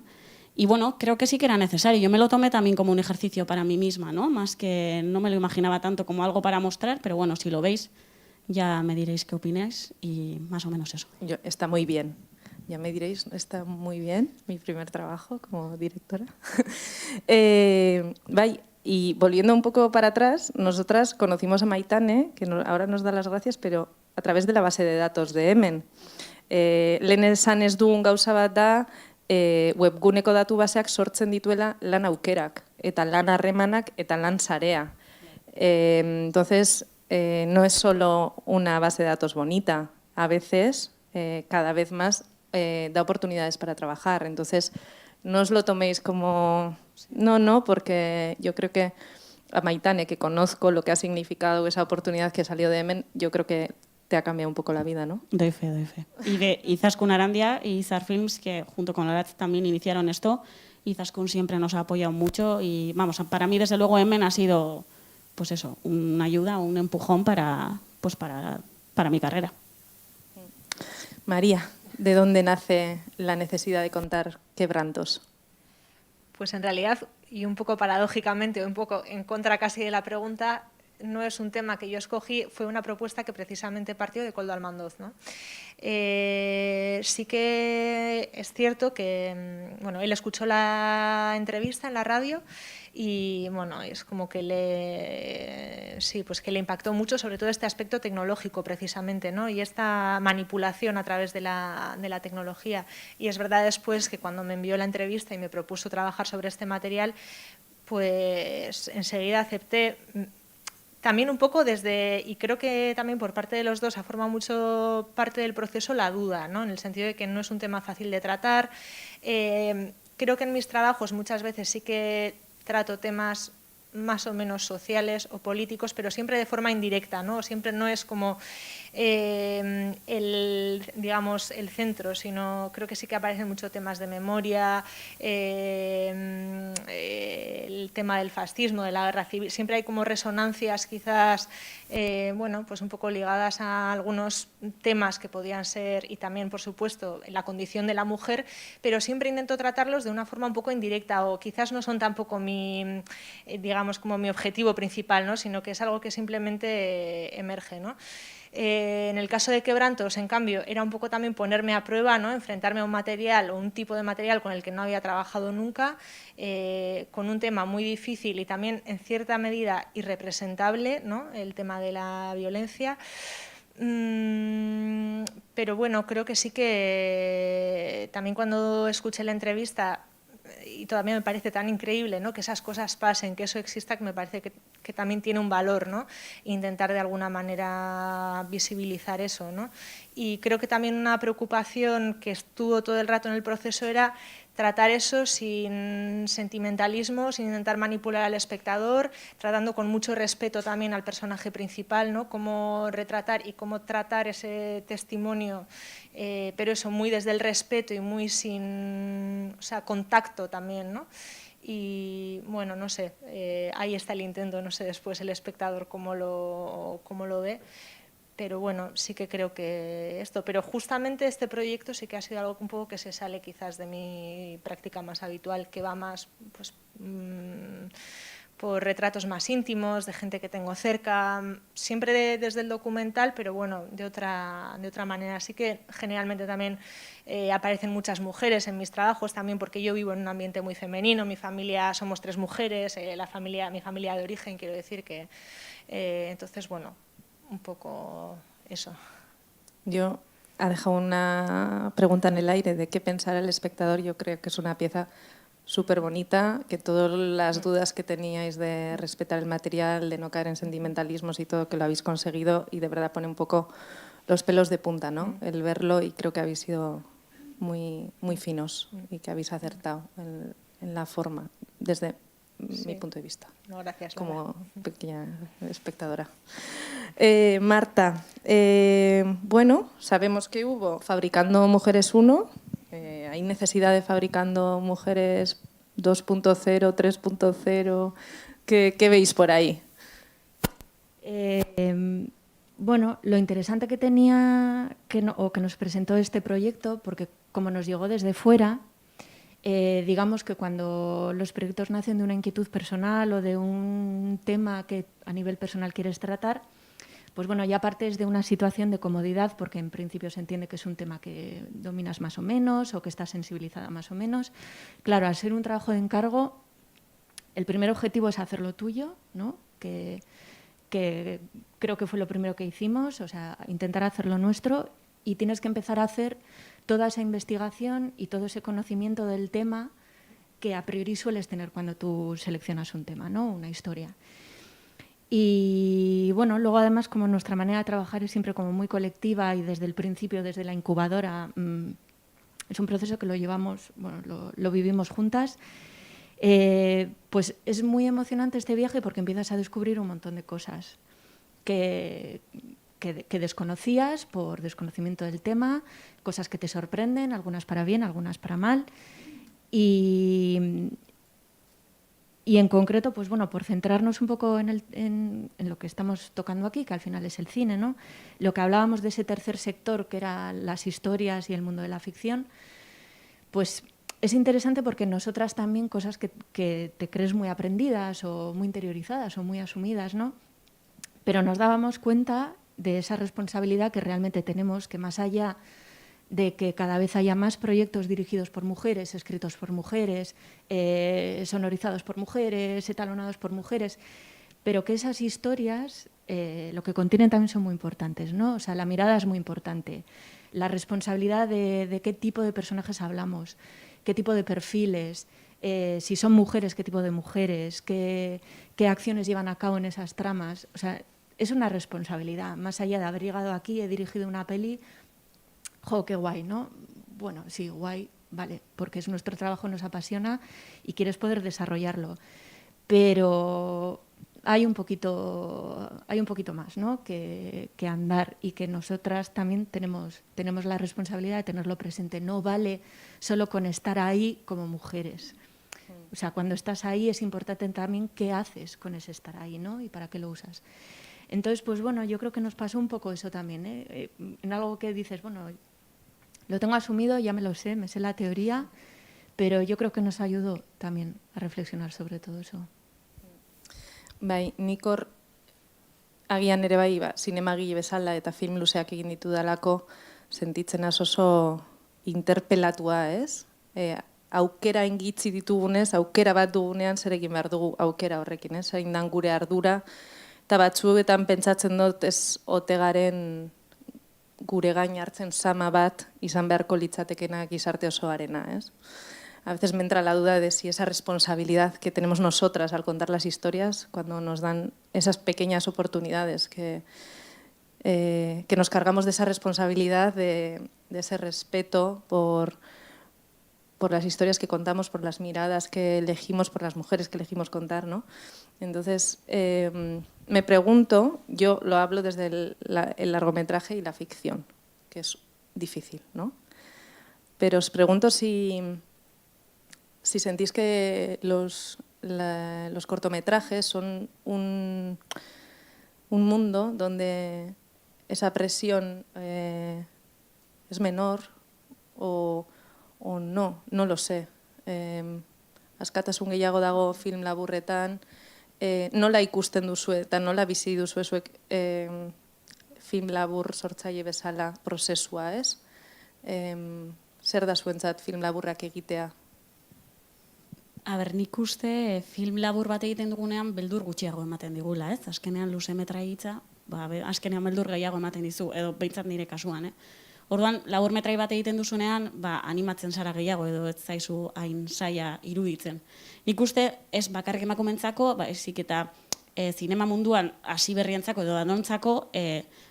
Y bueno, creo que sí que era necesario. Yo me lo tomé también como un ejercicio para mí misma, ¿no? Más que no me lo imaginaba tanto como algo para mostrar, pero bueno, si lo veis ya me diréis qué opináis y más o menos eso. Está muy bien. Ya me diréis, está muy bien, mi primer trabajo como directora. Y volviendo un poco para atrás, nosotras conocimos a Maitane, que ahora nos da las gracias, pero a través de la base de datos de Hemen. Lehen esan ez dugun gauza bat da, webguneko datu baseak sortzen dituela lan aukerak, eta lan harremanak, eta lan sarea. Entonces, no es solo una base de datos bonita, a veces, cada vez más, da oportunidades para trabajar. Entonces, no os lo toméis como... No, porque yo creo que a Maitane, que conozco lo que ha significado esa oportunidad que salió de Hemen, yo creo que te ha cambiado un poco la vida, ¿no? Doy fe. Y de Izaskun Arandia y Izar Films, que junto con Olatz también iniciaron esto. Izaskun siempre nos ha apoyado mucho y, vamos, para mí, desde luego, Hemen ha sido... pues eso, una ayuda, un empujón para mi carrera. María, ¿de dónde nace la necesidad de contar quebrantos? Pues en realidad, y un poco paradójicamente, o un poco en contra casi de la pregunta, no es un tema que yo escogí, fue una propuesta que precisamente partió de Koldo Almandoz, ¿no? Sí que es cierto que bueno, él escuchó la entrevista en la radio y bueno, es como que le impactó mucho, sobre todo este aspecto tecnológico precisamente, ¿no? Y esta manipulación a través de la tecnología. Y es verdad después que cuando me envió la entrevista y me propuso trabajar sobre este material, pues enseguida acepté. También un poco desde, y creo que también por parte de los dos ha formado mucho parte del proceso la duda, ¿no? En el sentido de que no es un tema fácil de tratar. Creo que en mis trabajos muchas veces sí que trato temas más o menos sociales o políticos, pero siempre de forma indirecta, ¿no? Siempre no es como digamos, el centro, sino creo que sí que aparecen muchos temas de memoria, el tema del fascismo, de la guerra civil. Siempre hay como resonancias quizás, bueno, pues un poco ligadas a algunos temas que podían ser, y también, por supuesto, la condición de la mujer, pero siempre intento tratarlos de una forma un poco indirecta, o quizás no son tampoco digamos, como mi objetivo principal, ¿no? Sino que es algo que simplemente emerge, ¿no? En el caso de Quebrantos, en cambio, era un poco también ponerme a prueba, ¿no? Enfrentarme a un material o un tipo de material con el que no había trabajado nunca, con un tema muy difícil y también en cierta medida irrepresentable, ¿no? El tema de la violencia. Pero bueno, creo que sí que también cuando escuché la entrevista, y todavía me parece tan increíble, ¿no? Que esas cosas pasen, que eso exista, que me parece que también tiene un valor, ¿no? Intentar de alguna manera visibilizar eso, ¿no? Y creo que también una preocupación que estuvo todo el rato en el proceso era tratar eso sin sentimentalismo, sin intentar manipular al espectador, tratando con mucho respeto también al personaje principal, ¿no? Cómo retratar y cómo tratar ese testimonio, pero eso muy desde el respeto y muy sin, o sea, contacto también, ¿no? Y bueno, no sé, ahí está el intento, no sé después el espectador cómo lo ve. Pero bueno, sí que creo que esto, pero justamente este proyecto sí que ha sido algo un poco que se sale por retratos más íntimos, de gente que tengo cerca, siempre desde el documental, pero bueno, de otra manera. Así que generalmente también aparecen muchas mujeres en mis trabajos, también porque yo vivo en un ambiente muy femenino, mi familia somos 3 mujeres, mi familia de origen, quiero decir que, entonces, bueno, un poco eso. Yo ha dejado una pregunta en el aire de qué pensar el espectador. Yo creo que es una pieza súper bonita, que todas las dudas que teníais de respetar el material, de no caer en sentimentalismos y todo, que lo habéis conseguido y de verdad pone un poco los pelos de punta, ¿no? El verlo, y creo que habéis sido muy, muy finos y que habéis acertado en la forma, desde mi punto de vista. No, gracias, como pequeña espectadora. Marta, bueno, sabemos que hubo Fabricando Mujeres 1, hay necesidad de Fabricando Mujeres 2.0, 3.0, ¿qué veis por ahí? Bueno, lo interesante que tenía o que nos presentó este proyecto, porque como nos llegó desde fuera, digamos que cuando los proyectos nacen de una inquietud personal o de un tema que a nivel personal quieres tratar, pues bueno, ya partes de una situación de comodidad, porque en principio se entiende que es un tema que dominas más o menos o que estás sensibilizada más o menos. Claro, al ser un trabajo de encargo, el primer objetivo es hacerlo tuyo, ¿no? Que creo que fue lo primero que hicimos, o sea, intentar hacerlo nuestro, y tienes que empezar a hacer toda esa investigación y todo ese conocimiento del tema que a priori sueles tener cuando tú seleccionas un tema, ¿no? Una historia. Y bueno, luego además, como nuestra manera de trabajar es siempre como muy colectiva y desde el principio, desde la incubadora, es un proceso que lo llevamos, bueno, lo vivimos juntas. Pues es muy emocionante este viaje porque empiezas a descubrir un montón de cosas que desconocías por desconocimiento del tema, cosas que te sorprenden, algunas para bien, algunas para mal. Y en concreto, pues bueno, por centrarnos un poco en lo que estamos tocando aquí, que al final es el cine, ¿no? Lo que hablábamos de ese tercer sector, que eran las historias y el mundo de la ficción, pues es interesante porque nosotras también cosas que te crees muy aprendidas o muy interiorizadas o muy asumidas, ¿no? Pero nos dábamos cuenta de esa responsabilidad que realmente tenemos, que más allá de que cada vez haya más proyectos dirigidos por mujeres, escritos por mujeres, sonorizados por mujeres, etalonados por mujeres, pero que esas historias lo que contienen también son muy importantes, ¿no? O sea, la mirada es muy importante, la responsabilidad de qué tipo de personajes hablamos, qué tipo de perfiles, si son mujeres, qué tipo de mujeres, qué acciones llevan a cabo en esas tramas. O sea, es una responsabilidad, más allá de haber llegado aquí, he dirigido una peli. ¡Jo, qué guay!, ¿no? Bueno, sí, guay, vale, porque es nuestro trabajo, nos apasiona y quieres poder desarrollarlo. Pero hay un poquito más, ¿no? que andar, y que nosotras también tenemos la responsabilidad de tenerlo presente. No vale solo con estar ahí como mujeres. O sea, cuando estás ahí es importante también qué haces con ese estar ahí, ¿no? Y para qué lo usas. Entonces, pues bueno, yo creo que nos pasó un poco eso también, ¿eh? En algo que dices, bueno, lo tengo asumido, ya me lo sé, me sé la teoría, pero yo creo que nos ayudó también a reflexionar sobre todo eso. Bai, nik hor agian ere bai, zinemagile bezala eta film luzeak egin ditudalako sentitzen az oso interpelatua, ez? Aukera ingitzi ditugunez, aukera bat dugunean zer egin behar dugu aukera horrekin, ez? Zein dan gure ardura, eta batzuetan pentsatzen dut ez ote garen gure gain hartzen sama bat izan beharko litzatekena gizarte osoarena, ez? A veces me entra la duda de si esa responsabilidad que tenemos nosotras al contar las historias, cuando nos dan esas pequeñas oportunidades que nos cargamos de esa responsabilidad, de ese respeto por las historias que contamos, por las miradas que elegimos, por las mujeres que elegimos contar, ¿no? Entonces, me pregunto, yo lo hablo desde el largometraje y la ficción, que es difícil, ¿no? Pero os pregunto si sentís que los cortometrajes son un mundo donde esa presión es menor o no lo sé. Askatasun gehiago dago film laburretan, nola ikusten duzue eta nola bizi duzue zuek film labur sortzaile bezala prozesua, ez? Zer da zuentzat film laburrak egitea? Nik uste film labur bat egiten dugunean beldur gutxiago ematen digula, ez? Azkenean luze metra egitza, azkenean beldur gehiago ematen dizu, edo behintzat nire kasuan, Orduan, labur metrai bat egiten duzunean, animatzen zara gehiago edo ez zaizu hain zaila iruditzen. Nik uste, ez bakarrik emakumentzako, ezik eta zinema munduan hasi berrientzako edo danontzako,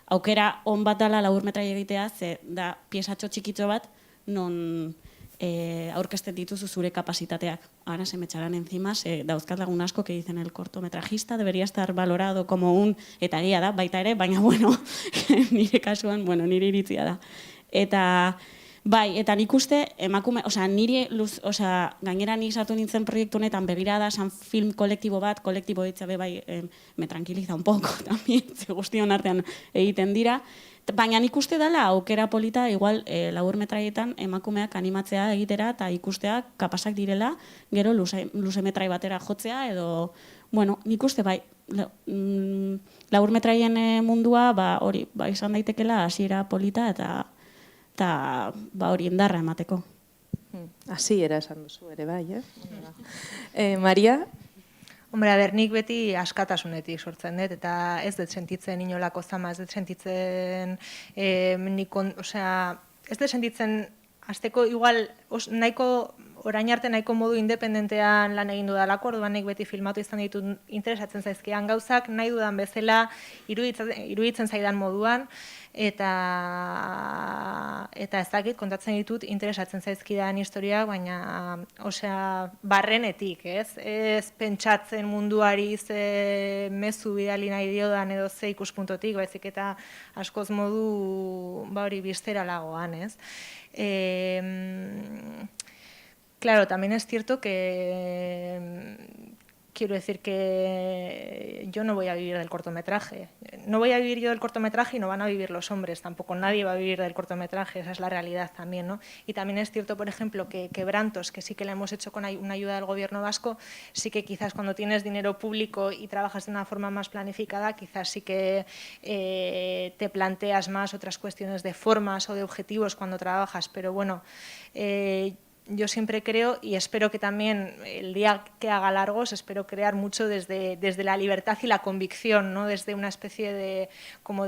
aukera on bat dela labur metrai egitea, ze da piesatxo txikitxo bat, non aurkezten dituzu zure kapasitateak. Ahora se me echarán encima, dauzkat lagun asko que dicen el cortometrajista debería estar valorado como un, eta egia da, baita ere, baina bueno, nire kasuan, nire iritzia da. Eta eta nik uste emakume, gainera nik sartu nintzen proiektu honetan begirada, san film kolektibo bat, kolektibo ditza me tranquiliza un poco, también, ze guztion artean egiten dira, baina nik uste dela aukera polita, igual labur metraietan emakumeak animatzea egitera eta ikustea kapasak direla, gero luze metrai batera jotzea edo, nik uste labur metraien mundua hori, izan daitekela hasiera polita eta hori indarra emateko. Hasiera esan duzu ere bai, Maria? Hombre, nik beti askatasunetik sortzen dut, eta ez dut sentitzen inolako zama, ez dut sentitzen, ez dut sentitzen, azteko igual, orain arte nahiko modu independentean lan egin dudalako, orduan nik beti filmatu izan ditut interesatzen zaizkidan gauzak, nahi dudan bezala, iruditzen zaidan moduan, eta ez dakit, kontatzen ditut interesatzen zaizkidan historiak, baina, barrenetik, ez pentsatzen munduari ze mezu bidali nahi diodan edo ze ikuspuntotik, baizik eta askoz modu hori bisteralagoan, ez? Claro, también es cierto que quiero decir que yo no voy a vivir del cortometraje. No voy a vivir yo del cortometraje y no van a vivir los hombres, tampoco nadie va a vivir del cortometraje, esa es la realidad también, ¿no? Y también es cierto, por ejemplo, que Quebrantos, que sí que lo hemos hecho con una ayuda del gobierno vasco, sí que quizás cuando tienes dinero público y trabajas de una forma más planificada, quizás sí que te planteas más otras cuestiones de formas o de objetivos cuando trabajas, pero bueno, yo siempre creo, y espero que también el día que haga largos, espero crear mucho desde la libertad y la convicción, ¿no? Desde una especie de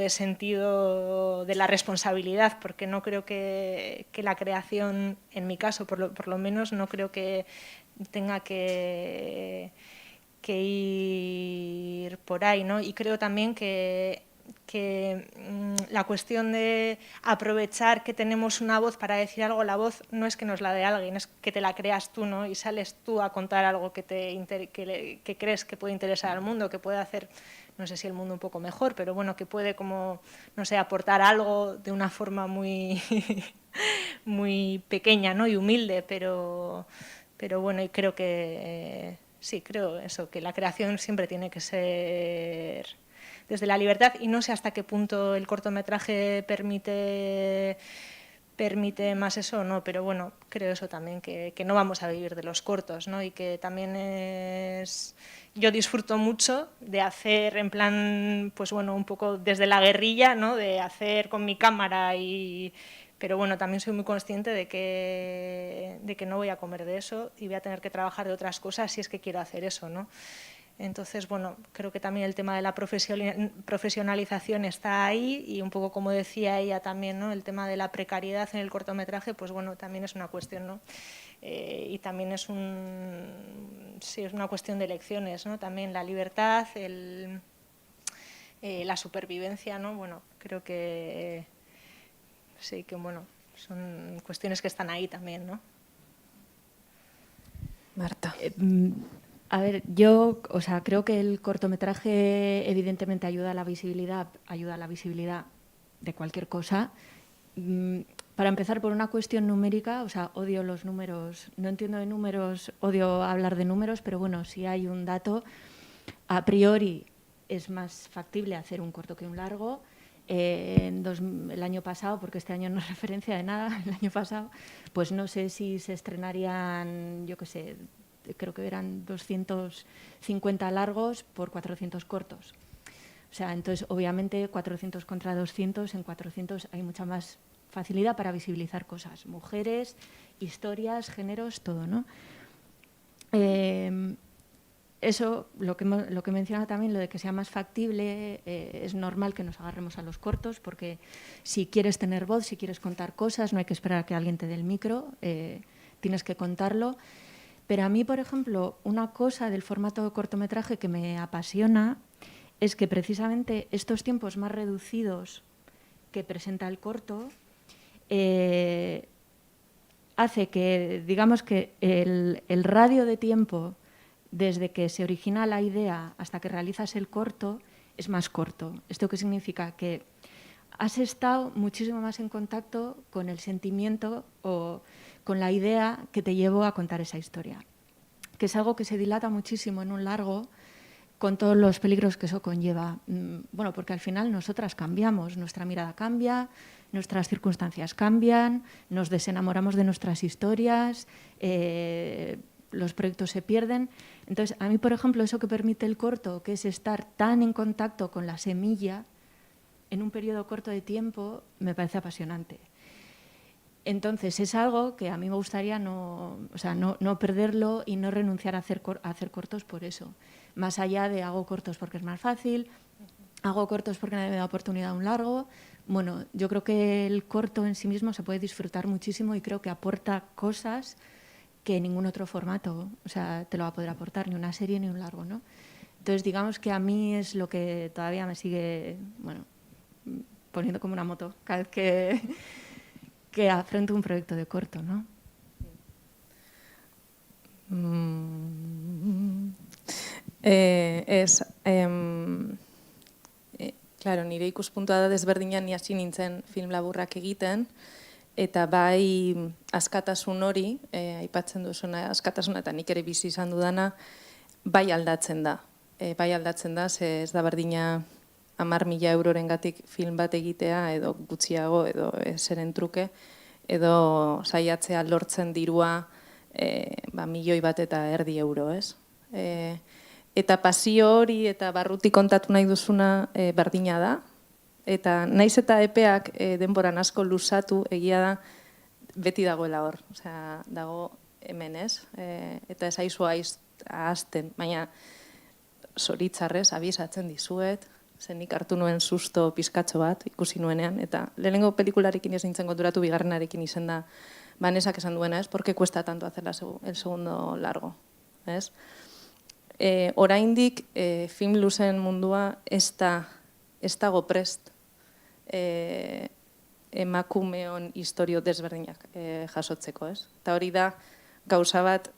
sentido de la responsabilidad, porque no creo que la creación, en mi caso por lo menos, no creo que tenga que ir por ahí, ¿no? Y creo también que la cuestión de aprovechar que tenemos una voz para decir algo, la voz no es que nos la dé alguien, es que te la creas tú, ¿no? Y sales tú a contar algo que crees que puede interesar al mundo, que puede hacer, no sé si el mundo un poco mejor, pero bueno, que puede como, no sé, aportar algo de una forma muy, muy pequeña, ¿no? Y humilde, pero bueno, y creo que, sí, creo eso, que la creación siempre tiene que ser desde la libertad, y no sé hasta qué punto el cortometraje permite más eso o no, pero bueno, creo eso también, que no vamos a vivir de los cortos, ¿no? Y que también yo disfruto mucho de hacer en plan, pues bueno, un poco desde la guerrilla, ¿no? De hacer con mi cámara pero bueno, también soy muy consciente de que no voy a comer de eso y voy a tener que trabajar de otras cosas si es que quiero hacer eso, ¿no? Entonces, bueno, creo que también el tema de la profesionalización está ahí, y un poco como decía ella también, ¿no? El tema de la precariedad en el cortometraje, pues bueno, también es una cuestión, ¿no? Y también es es una cuestión de elecciones, ¿no? También la libertad, la supervivencia, ¿no? Bueno, creo que sí, que bueno, son cuestiones que están ahí también, ¿no? Marta. A ver, yo creo que el cortometraje evidentemente ayuda a la visibilidad de cualquier cosa. Para empezar, por una cuestión numérica, odio los números, no entiendo de números, odio hablar de números, pero bueno, si hay un dato, a priori es más factible hacer un corto que un largo. El año pasado, porque este año no es referencia de nada, el año pasado, pues no sé si se estrenarían, yo qué sé, creo que eran 250 largos por 400 cortos. O sea, entonces, obviamente, 400 contra 200, en 400 hay mucha más facilidad para visibilizar cosas. Mujeres, historias, géneros, todo, ¿no? Eso, lo que menciona también, lo de que sea más factible, es normal que nos agarremos a los cortos, porque si quieres tener voz, si quieres contar cosas, no hay que esperar a que alguien te dé el micro, tienes que contarlo. Pero a mí, por ejemplo, una cosa del formato de cortometraje que me apasiona es que precisamente estos tiempos más reducidos que presenta el corto hace que, digamos que el radio de tiempo desde que se origina la idea hasta que realizas el corto es más corto. ¿Esto qué significa? Que has estado muchísimo más en contacto con el sentimiento o con la idea que te llevó a contar esa historia, que es algo que se dilata muchísimo en un largo con todos los peligros que eso conlleva. Bueno, porque al final nosotras cambiamos, nuestra mirada cambia, nuestras circunstancias cambian, nos desenamoramos de nuestras historias, los proyectos se pierden. Entonces, a mí, por ejemplo, eso que permite el corto, que es estar tan en contacto con la semilla en un periodo corto de tiempo, me parece apasionante. Entonces, es algo que a mí me gustaría no perderlo y no renunciar a hacer cortos por eso. Más allá de hago cortos porque es más fácil, hago cortos porque nadie me da oportunidad a un largo. Bueno, yo creo que el corto en sí mismo se puede disfrutar muchísimo y creo que aporta cosas que ningún otro formato, o sea, te lo va a poder aportar, ni una serie ni un largo, ¿no? Entonces, digamos que a mí es lo que todavía me sigue, bueno, poniendo como una moto cada vez que afronto un proyecto de corto, ¿no? Claro, nire ikuspuntua da desberdinan ni hasi nintzen film laburrak egiten, eta bai askatasun hori, aipatzen duzuna askatasuna eta nik ere bizi izan dudana, bai aldatzen da. Bai aldatzen da, ze ez da berdina 10.000 eurorengatik film bat egitea, edo gutxiago, edo zeren truke, edo saiatzea lortzen dirua 1.000.000 eta erdi euro, ez? Eta pasio hori eta barruti kontatu nahi duzuna berdina da, eta naiz eta epeak denboran asko luzatu, egia da, beti dagoela hor, osea, dago hemen, ez? Eta ez aizu ahazten, baina zoritzarrez abisatzen dizuet, zenik hartu nuen susto pizkatxo bat ikusi nuenean, eta lehenengo pelikularekin ez nintzen konturatu, bigarrenarekin izen da Vanesak esan duena, ez? ¿Por qué cuesta tanto hacer el segundo largo? Ez? Oraindik film luzen mundua ez dago prest emakumeon historio desberdinak jasotzeko, ez? Eta hori da gauza bat,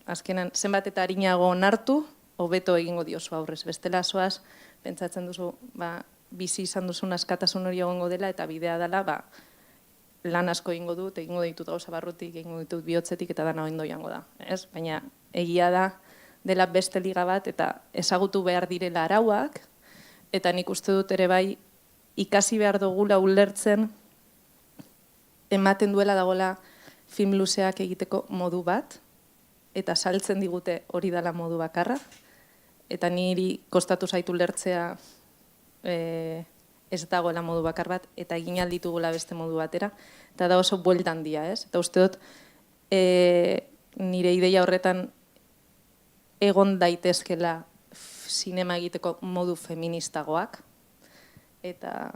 azkenan zenbat eta arinago onartu, hobeto egingo diozu aurrez. Bestela zoaz, pentsatzen duzu, bizi izan duzun askatasun hori egongo dela, eta bidea dela, lan asko egingo dut, egingo ditut gauza barrutik, egingo ditut bihotzetik, eta dana ondo joango da. Baina egia da, dela beste liga bat, eta ezagutu behar direla arauak, eta nik uste dut ere bai, ikasi behar dugula ulertzen, ematen duela dagoela film luzeak egiteko modu bat, eta saltzen digute hori dela modu bakarra, eta niri kostatu zaitu lertzea ez dagoela modu bakar bat, eta egin alditugula beste modu batera, eta da oso bueltan dia, ez? Eta uste dut, nire ideia horretan egon daitezkela sinema egiteko modu feministagoak, eta,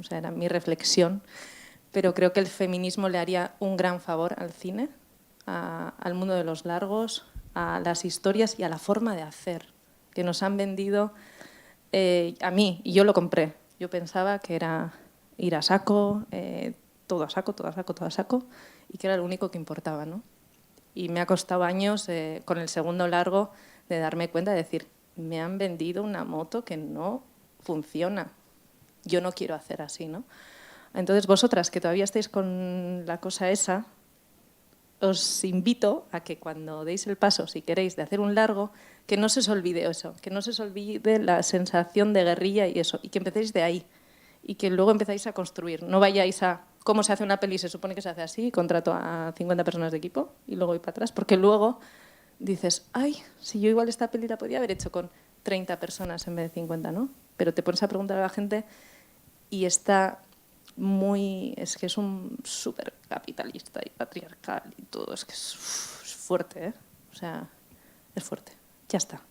era mi reflexión, pero creo que el feminismo le haría un gran favor al cine, al mundo de los largos, a las historias y a la forma de hacer, que nos han vendido a mí, y yo lo compré. Yo pensaba que era ir a saco, todo a saco, todo a saco, todo a saco, y que era lo único que importaba, ¿no? Y me ha costado años, con el segundo largo, de darme cuenta de decir, me han vendido una moto que no funciona. Yo no quiero hacer así, ¿no? Entonces, vosotras, que todavía estáis con la cosa esa, os invito a que cuando deis el paso, si queréis, de hacer un largo, que no se os olvide eso, que no se os olvide la sensación de guerrilla y eso, y que empecéis de ahí, y que luego empezáis a construir. No vayáis a cómo se hace una peli, se supone que se hace así, contrato a 50 personas de equipo, y luego voy para atrás, porque luego dices, ay, si yo igual esta peli la podía haber hecho con 30 personas en vez de 50, ¿no? Pero te pones a preguntar a la gente y está es que es un súper capitalista y patriarcal y todo, es que es fuerte, ¿eh? O sea, es fuerte, ya está.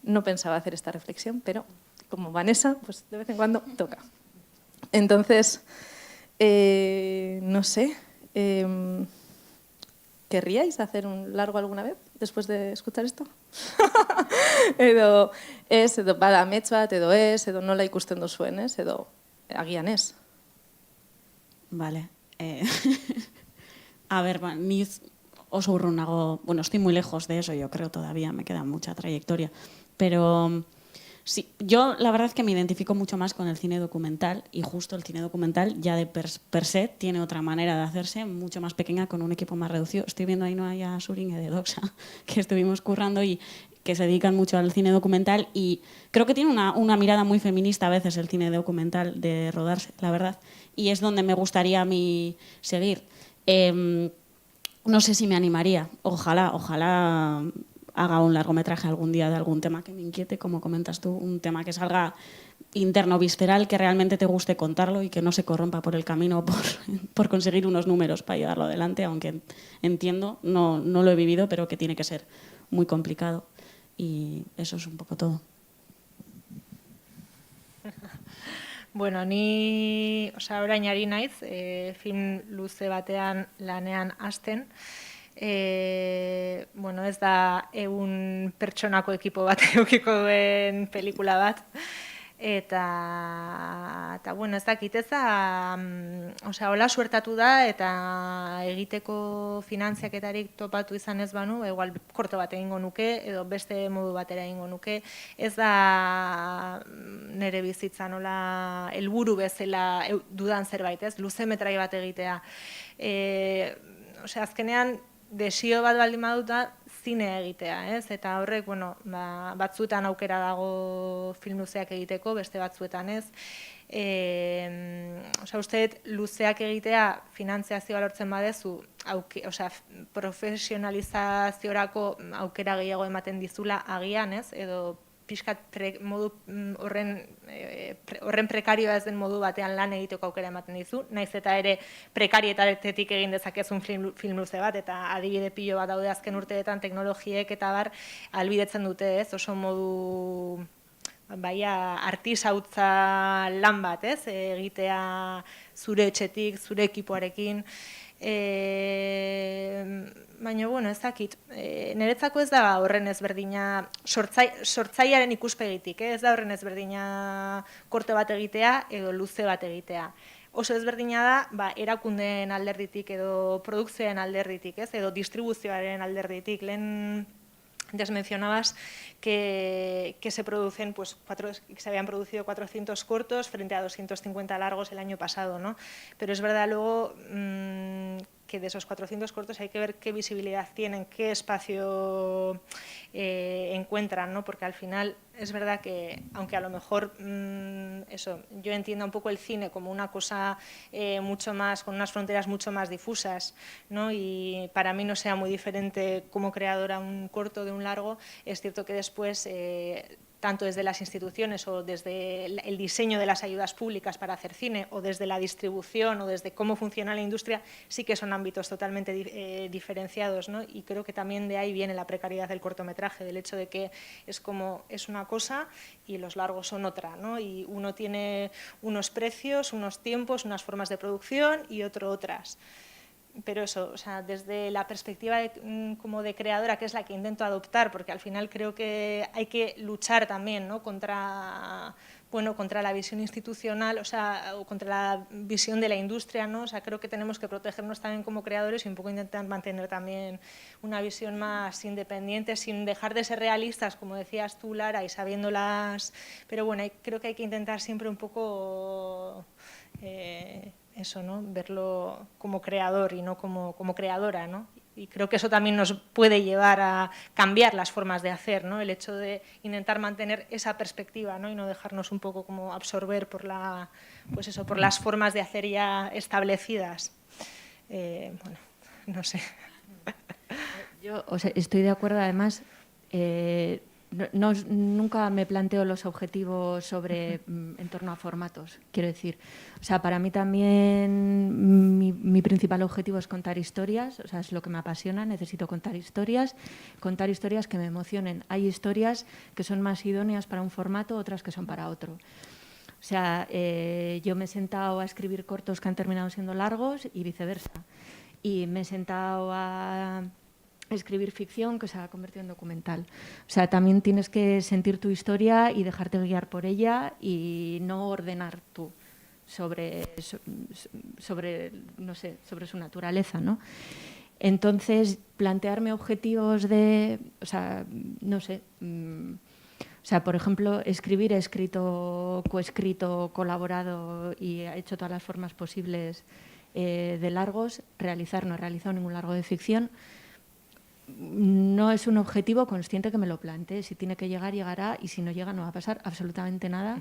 No pensaba hacer esta reflexión, pero como Vanessa, pues de vez en cuando toca. Entonces, no sé, ¿querríais hacer un largo alguna vez después de escuchar esto? Edo bada amets bat, edo ez, edo nola ikusten duzuen, ez, edo agian ez. Vale. A ver, ni oso urrun nago, bueno, estoy muy lejos de eso, yo creo todavía, me queda mucha trayectoria, pero sí, yo la verdad es que me identifico mucho más con el cine documental y justo el cine documental ya de per se tiene otra manera de hacerse, mucho más pequeña, con un equipo más reducido. Estoy viendo ahí no hay a Surin y de Doxa, que estuvimos currando y que se dedican mucho al cine documental y creo que tiene una mirada muy feminista a veces el cine documental de rodarse, la verdad, y es donde me gustaría a mí seguir. No sé si me animaría, ojalá haga un largometraje algún día de algún tema que me inquiete, como comentas tú, un tema que salga interno, visceral, que realmente te guste contarlo y que no se corrompa por el camino por conseguir unos números para llevarlo adelante, aunque entiendo, no lo he vivido, pero que tiene que ser muy complicado. Y eso es un poco todo. Bueno, ni, orain ari naiz, film luze batean lanean hasten. Bueno, ez da 100 pertsonako ekipo bat edukiko duen pelikula bat. Eta bueno, ez dakit, ez da, hola suertatu da eta egiteko finantziaketarik topatu izan ez banu, igual korto bat egingo nuke edo beste modu batera egingo nuke. Ez da nire bizitza nola helburu bezala dudan zerbait, ez? Luzemetrai bat egitea. Azkenean desio bat baldin baduta zine egitea, ez? Eta horrek, bueno, batzuetan aukera dago film luzeak egiteko, beste batzuetan ez. Uste dut, luzeak egitea finantziazioa lortzen badezu, profesionalizaziorako aukera gehiago ematen dizula agian, ez? Edo pixkat modu horren prekarioa ez den modu batean lan egiteko aukera ematen dizu, naiz eta ere prekarietatetik egin dezakezun film luze bat, eta adibide pilo bat daude azken urteetan teknologiek eta bar ahalbidetzen dute, ez, oso modu artisautza lan bat, ez, egitea zure etxetik, zure ekipoarekin. Baina, bueno, ez dakit, niretzako ez da horren ezberdina, sortzailearen ikuspegitik, ez da horren ezberdina korte bat egitea edo luze bat egitea. Oso ezberdina da, erakundeen alderditik edo produkzioaren alderditik, ez, edo distribuzioaren alderditik. Lehen mencionabas que se producen, pues, se habían producido 400 cortos frente a 250 largos el año pasado, ¿no? Pero es verdad luego que de esos 400 cortos hay que ver qué visibilidad tienen, qué espacio encuentran, ¿no? Porque al final es verdad que, aunque a lo mejor yo entiendo un poco el cine como una cosa mucho más, con unas fronteras mucho más difusas, ¿no? Y para mí no sea muy diferente como creadora un corto de un largo, es cierto que después tanto desde las instituciones o desde el diseño de las ayudas públicas para hacer cine o desde la distribución o desde cómo funciona la industria, sí que son ámbitos totalmente diferenciados, ¿no? Y creo que también de ahí viene la precariedad del cortometraje, del hecho de que es una cosa y los largos son otra, ¿no? Y uno tiene unos precios, unos tiempos, unas formas de producción y otras. Pero eso, desde la perspectiva como de creadora, que es la que intento adoptar, porque al final creo que hay que luchar también, ¿no? contra la visión institucional, o contra la visión de la industria, ¿no? Creo que tenemos que protegernos también como creadores y un poco intentar mantener también una visión más independiente, sin dejar de ser realistas, como decías tú, Lara, y sabiéndolas. Pero bueno, creo que hay que intentar siempre un poco eso, ¿no? Verlo como creador y no como creadora, ¿no? Y creo que eso también nos puede llevar a cambiar las formas de hacer, ¿no? El hecho de intentar mantener esa perspectiva, ¿no? Y no dejarnos un poco como absorber por las formas de hacer ya establecidas. Bueno, no sé. Yo estoy de acuerdo, además, nunca me planteo los objetivos en torno a formatos, quiero decir. O sea, para mí también mi principal objetivo es contar historias, o sea, es lo que me apasiona, necesito contar historias que me emocionen. Hay historias que son más idóneas para un formato, otras que son para otro. O sea, yo me he sentado a escribir cortos que han terminado siendo largos y viceversa. Y me he sentado a escribir ficción que se ha convertido en documental. O sea, también tienes que sentir tu historia y dejarte guiar por ella y no ordenar tú sobre su naturaleza, ¿no? Entonces, plantearme objetivos por ejemplo, he escrito, coescrito, colaborado y he hecho todas las formas posibles de largos. No he realizado ningún largo de ficción. No es un objetivo consciente que me lo plantee. Si tiene que llegar, llegará, y si no llega, no va a pasar absolutamente nada,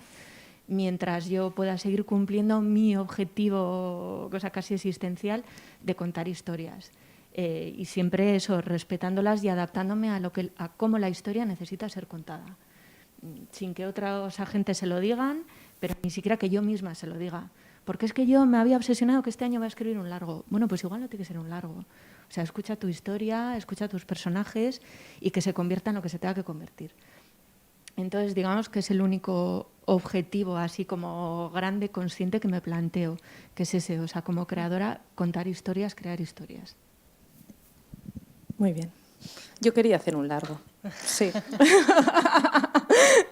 mientras yo pueda seguir cumpliendo mi objetivo, cosa casi existencial, de contar historias. Y siempre eso, respetándolas y adaptándome a cómo la historia necesita ser contada, sin que otros agentes se lo digan, pero ni siquiera que yo misma se lo diga. Porque es que yo me había obsesionado que este año voy a escribir un largo. Bueno, pues igual no tiene que ser un largo. O sea, escucha tu historia, escucha tus personajes y que se convierta en lo que se tenga que convertir. Entonces, digamos que es el único objetivo así como grande, consciente que me planteo, que es ese, o sea, como creadora, contar historias, crear historias. Muy bien. Yo quería hacer un largo, sí.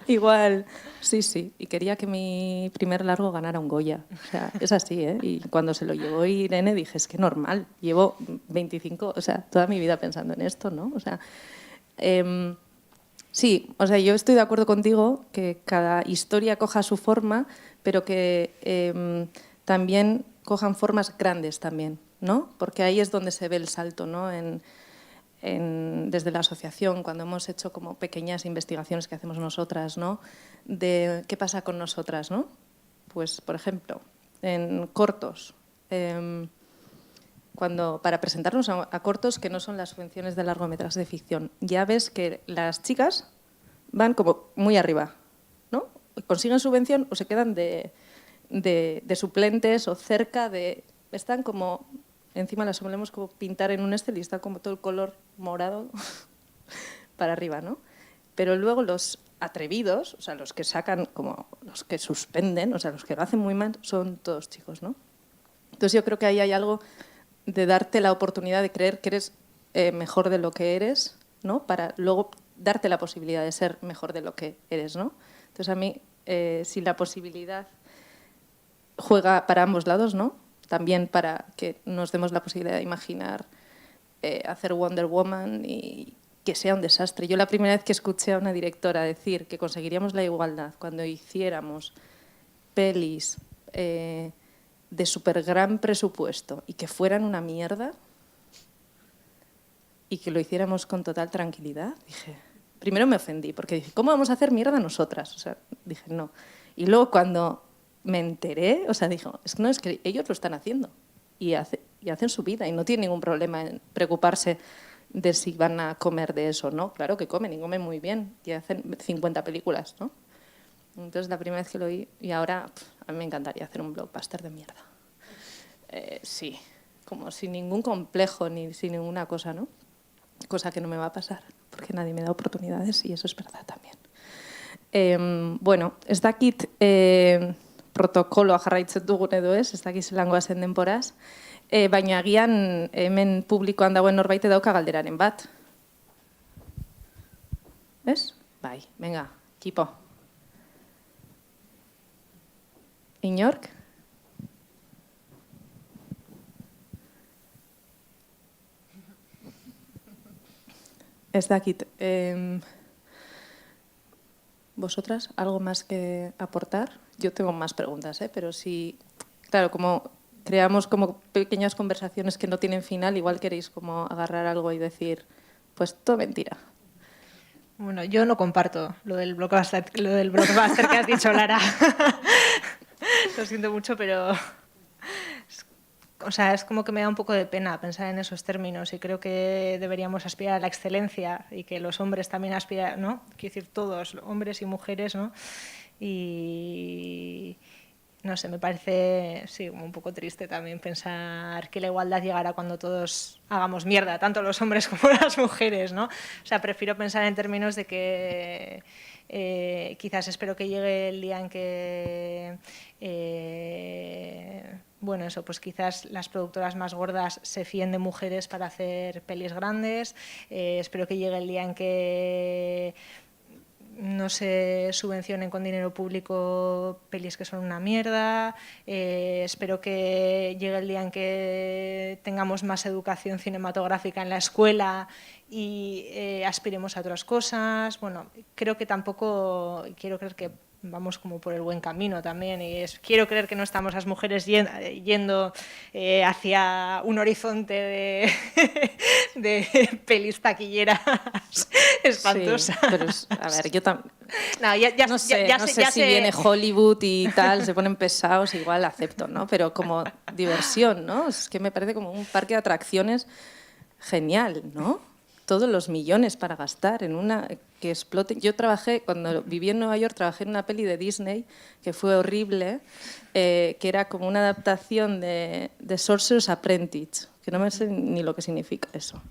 Igual, sí. Y quería que mi primer largo ganara un Goya. O sea, es así, ¿eh? Y cuando se lo llevó Irene dije, es que normal, llevo 25, o sea, toda mi vida pensando en esto, ¿no? O sea, sí, o sea, yo estoy de acuerdo contigo que cada historia coja su forma, pero que también cojan formas grandes también, ¿no? Porque ahí es donde se ve el salto, ¿no? Desde la asociación, cuando hemos hecho como pequeñas investigaciones que hacemos nosotras, ¿no? De qué pasa con nosotras, ¿no? Pues, por ejemplo, en cortos, para presentarnos a cortos que no son las subvenciones de largometraje de ficción, ya ves que las chicas van como muy arriba, ¿no? Consiguen subvención o se quedan de suplentes o cerca de... Están como... Encima las solemos como pintar en un Excel y está como todo el color morado para arriba, ¿no? Pero luego los atrevidos, o sea, los que sacan como, los que suspenden, o sea, los que lo hacen muy mal, son todos chicos, ¿no? Entonces yo creo que ahí hay algo de darte la oportunidad de creer que eres mejor de lo que eres, ¿no? Para luego darte la posibilidad de ser mejor de lo que eres, ¿no? Entonces a mí, si la posibilidad juega para ambos lados, ¿no? También para que nos demos la posibilidad de imaginar hacer Wonder Woman y que sea un desastre. Yo la primera vez que escuché a una directora decir que conseguiríamos la igualdad cuando hiciéramos pelis de súper gran presupuesto y que fueran una mierda y que lo hiciéramos con total tranquilidad, dije, primero me ofendí porque dije, ¿cómo vamos a hacer mierda nosotras? O sea, dije, no. Y luego cuando me enteré, o sea, dijo, es que ellos lo están haciendo y hacen su vida y no tienen ningún problema en preocuparse de si van a comer de eso, ¿no? Claro que comen y comen muy bien y hacen 50 películas, ¿no? Entonces, la primera vez que lo oí, y ahora a mí me encantaría hacer un blockbuster de mierda. Sí, como sin ningún complejo ni sin ninguna cosa, ¿no? Cosa que no me va a pasar, porque nadie me da oportunidades y eso es verdad también. Bueno, ez dakit... protokoloa jarraitzen dugun edo ez dakit zelangoa zen denporaz, baina agian hemen publikoan dagoen norbaite dauka galderaren bat. Ez? Bai, venga, kipo. Inork? Ez dakit. ¿Vosotras algo más que aportar? Yo tengo más preguntas, pero sí, claro, como creamos como pequeñas conversaciones que no tienen final, igual queréis como agarrar algo y decir, pues todo mentira. Bueno, yo no comparto lo del blockbuster que has dicho, Lara. Lo siento mucho, pero o sea, es como que me da un poco de pena pensar en esos términos y creo que deberíamos aspirar a la excelencia y que los hombres también aspiran, ¿no? Quiero decir, todos, hombres y mujeres, ¿no? Y no sé, me parece, sí, como un poco triste también pensar que la igualdad llegará cuando todos hagamos mierda, tanto los hombres como las mujeres, ¿no? O sea, prefiero pensar en términos de que quizás espero que llegue el día en que, bueno, eso, pues quizás las productoras más gordas se fíen de mujeres para hacer pelis grandes, espero que llegue el día en que no se subvencionen con dinero público pelis que son una mierda, espero que llegue el día en que tengamos más educación cinematográfica en la escuela y aspiremos a otras cosas. Bueno, creo que tampoco, quiero creer que vamos como por el buen camino también y quiero creer que no estamos las mujeres yendo hacia un horizonte de pelis taquilleras espantosas. Sí, pero a ver, yo también... No, no sé si viene Hollywood y tal, se ponen pesados, igual acepto, ¿no? Pero como diversión, ¿no? Es que me parece como un parque de atracciones genial, ¿no? Todos los millones para gastar en una que explote. Yo trabajé, cuando viví en Nueva York, trabajé en una peli de Disney que fue horrible, que era como una adaptación de Sorcerer's Apprentice, que no me sé ni lo que significa eso.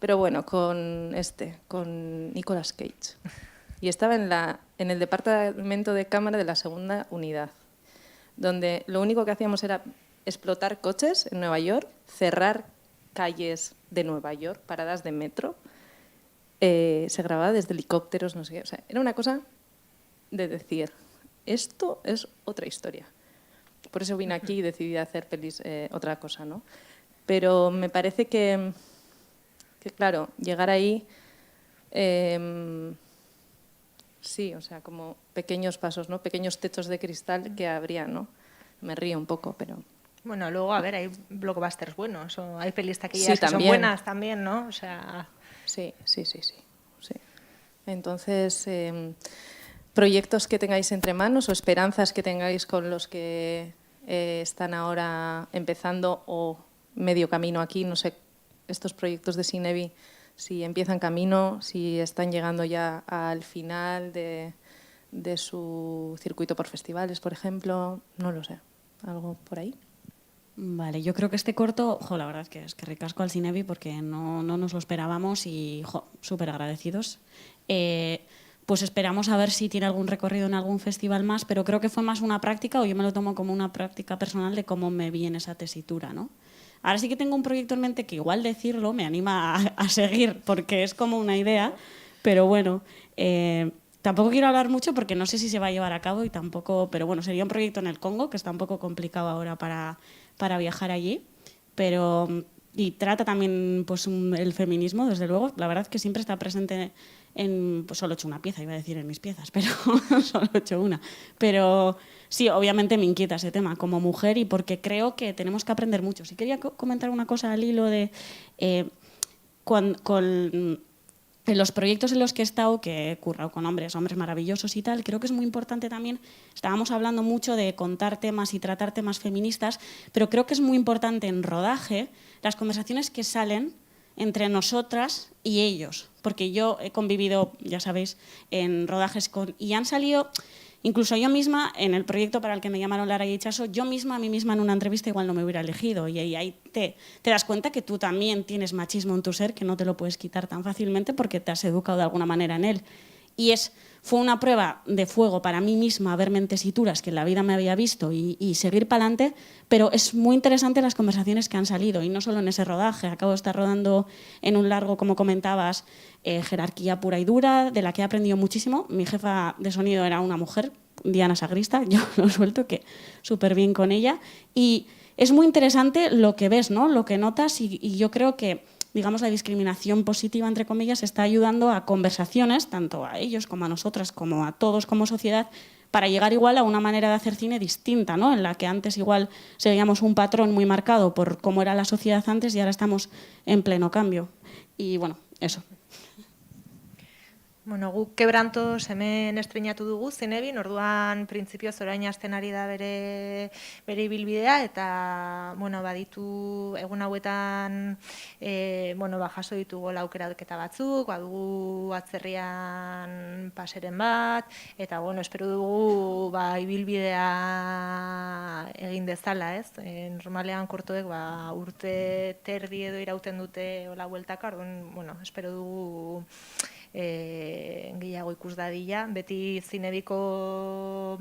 Pero bueno, con Nicolas Cage. Y estaba en el departamento de cámara de la segunda unidad, donde lo único que hacíamos era explotar coches en Nueva York, cerrar calles de Nueva York, paradas de metro, se grababa desde helicópteros, no sé qué. O sea, era una cosa de decir, esto es otra historia. Por eso vine aquí y decidí hacer pelis, otra cosa, ¿no? Pero me parece que claro, llegar ahí, sí, o sea, como pequeños pasos, ¿no? Pequeños techos de cristal que habría, ¿no? Me río un poco, pero... Bueno, luego, a ver, hay blockbusters buenos, o hay pelis taquilleras sí, que son buenas también, ¿no? O sea... Sí. Entonces, proyectos que tengáis entre manos o esperanzas que tengáis con los que están ahora empezando o medio camino aquí, no sé, estos proyectos de Cinebi, si empiezan camino, si están llegando ya al final de su circuito por festivales, por ejemplo, no lo sé, algo por ahí. Vale, yo creo que este corto, la verdad es que ricasco al Cinebi porque no nos lo esperábamos y súper agradecidos. Pues esperamos a ver si tiene algún recorrido en algún festival más, pero creo que fue más una práctica, o yo me lo tomo como una práctica personal de cómo me vi en esa tesitura, ¿no? Ahora sí que tengo un proyecto en mente que igual decirlo me anima a seguir porque es como una idea, pero bueno, tampoco quiero hablar mucho porque no sé si se va a llevar a cabo y tampoco, pero bueno, sería un proyecto en el Congo que está un poco complicado ahora para viajar allí, pero y trata también pues el feminismo, desde luego, la verdad que siempre está presente en, pues solo he hecho una pieza, iba a decir en mis piezas, pero solo he hecho una, pero sí, obviamente me inquieta ese tema como mujer y porque creo que tenemos que aprender mucho. Sí quería comentar una cosa al hilo de en los proyectos en los que he estado, que he currado con hombres maravillosos y tal, creo que es muy importante también, estábamos hablando mucho de contar temas y tratar temas feministas, pero creo que es muy importante en rodaje las conversaciones que salen entre nosotras y ellos, porque yo he convivido, ya sabéis, en rodajes y han salido... Incluso yo misma, en el proyecto para el que me llamaron Lara y Itxaso, yo misma, a mí misma en una entrevista igual no me hubiera elegido. Y ahí te das cuenta que tú también tienes machismo en tu ser, que no te lo puedes quitar tan fácilmente porque te has educado de alguna manera en él. Y fue una prueba de fuego para mí misma verme en tesituras que en la vida me había visto y seguir para adelante, pero es muy interesante las conversaciones que han salido, y no solo en ese rodaje. Acabo de estar rodando en un largo, como comentabas, jerarquía pura y dura, de la que he aprendido muchísimo. Mi jefa de sonido era una mujer, Diana Sagrista, yo lo suelto, que súper bien con ella. Y es muy interesante lo que ves, ¿no? Lo que notas, y yo creo que, digamos, la discriminación positiva, entre comillas, está ayudando a conversaciones, tanto a ellos como a nosotras, como a todos como sociedad, para llegar igual a una manera de hacer cine distinta, ¿no? En la que antes igual seguíamos un patrón muy marcado por cómo era la sociedad antes y ahora estamos en pleno cambio. Y bueno, eso. Bueno, guk Quebrantos hemen estrenatu dugu Zinebin, orduan printzipioz orain hasten ari da bere ibilbidea eta bueno, baditu egun hauetan bueno, jaso ditugu aukeraketa batzuk, badugu atzerrian paseren bat eta bueno, espero dugu ibilbidea egin dezala, ez? Normalean kortoek urte terdi edo irauten dute hola bueltaka, orduan bueno, espero dugu gehiago ikus dadila. Beti Zinebiko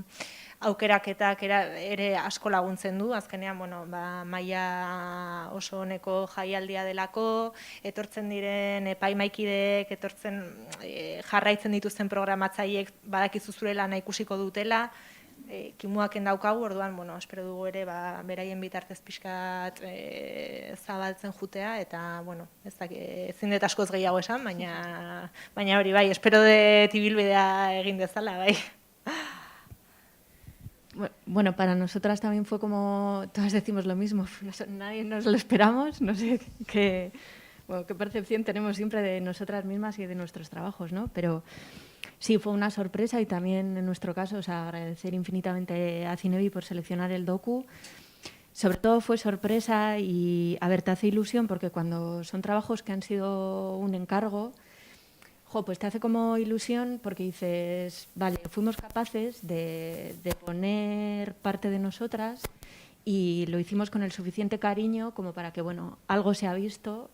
aukeraketak ere asko laguntzen du, azkenean bueno, maila oso honeko jaialdia delako, etortzen diren epaimaikideek, etortzen jarraitzen dituzten programatzaileek badakizu zure lana ikusiko dutela, kimuaken daukagu, orduan, bueno, espero dugu ere, beraien bitartez pixkat zabaltzen jutea, eta, bueno, ezin dut askoz gehiago esan, baina hori, bai, espero dut ibilbidea egin dezala, bai. Bueno, para nosotras también fue como, todas decimos lo mismo, nadie nos lo esperamos, no sé qué percepción tenemos siempre de nosotras mismas y de nuestros trabajos, ¿no? Pero sí, fue una sorpresa y también en nuestro caso, o sea, agradecer infinitamente a Zinebi por seleccionar el docu. Sobre todo fue sorpresa y, a ver, te hace ilusión porque cuando son trabajos que han sido un encargo, pues te hace como ilusión porque dices, vale, fuimos capaces de poner parte de nosotras y lo hicimos con el suficiente cariño como para que, bueno, algo se ha visto,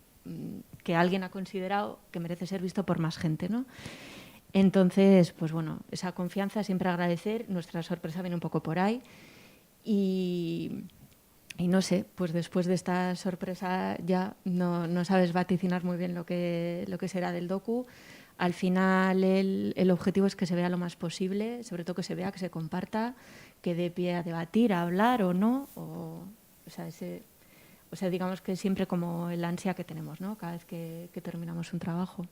que alguien ha considerado que merece ser visto por más gente, ¿no? Entonces, pues bueno, esa confianza siempre agradecer, nuestra sorpresa viene un poco por ahí y no sé, pues después de esta sorpresa ya no sabes vaticinar muy bien lo que será del docu. Al final el objetivo es que se vea lo más posible, sobre todo que se vea, que se comparta, que dé pie a debatir, a hablar o no, o sea, digamos que siempre como el ansia que tenemos, ¿no? Cada vez que terminamos un trabajo.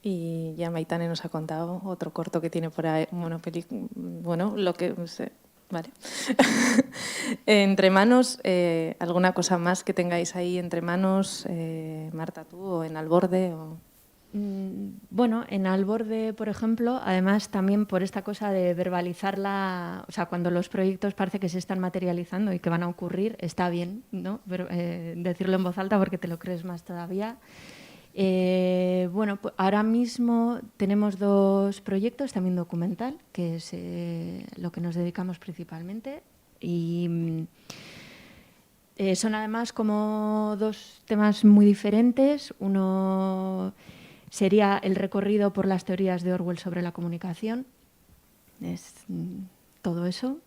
Y ya Maitane nos ha contado otro corto que tiene por ahí, bueno, lo que no sé, vale. Entre manos, ¿alguna cosa más que tengáis ahí entre manos, Marta, tú, o en Alborde? Bueno, en Alborde, por ejemplo, además también por esta cosa de verbalizarla, o sea, cuando los proyectos parece que se están materializando y que van a ocurrir, está bien, ¿no? Pero, decirlo en voz alta porque te lo crees más todavía. Bueno, pues ahora mismo tenemos 2 proyectos, también documental, que es lo que nos dedicamos principalmente. Y son además como 2 temas muy diferentes. Uno sería el recorrido por las teorías de Orwell sobre la comunicación. Es todo eso.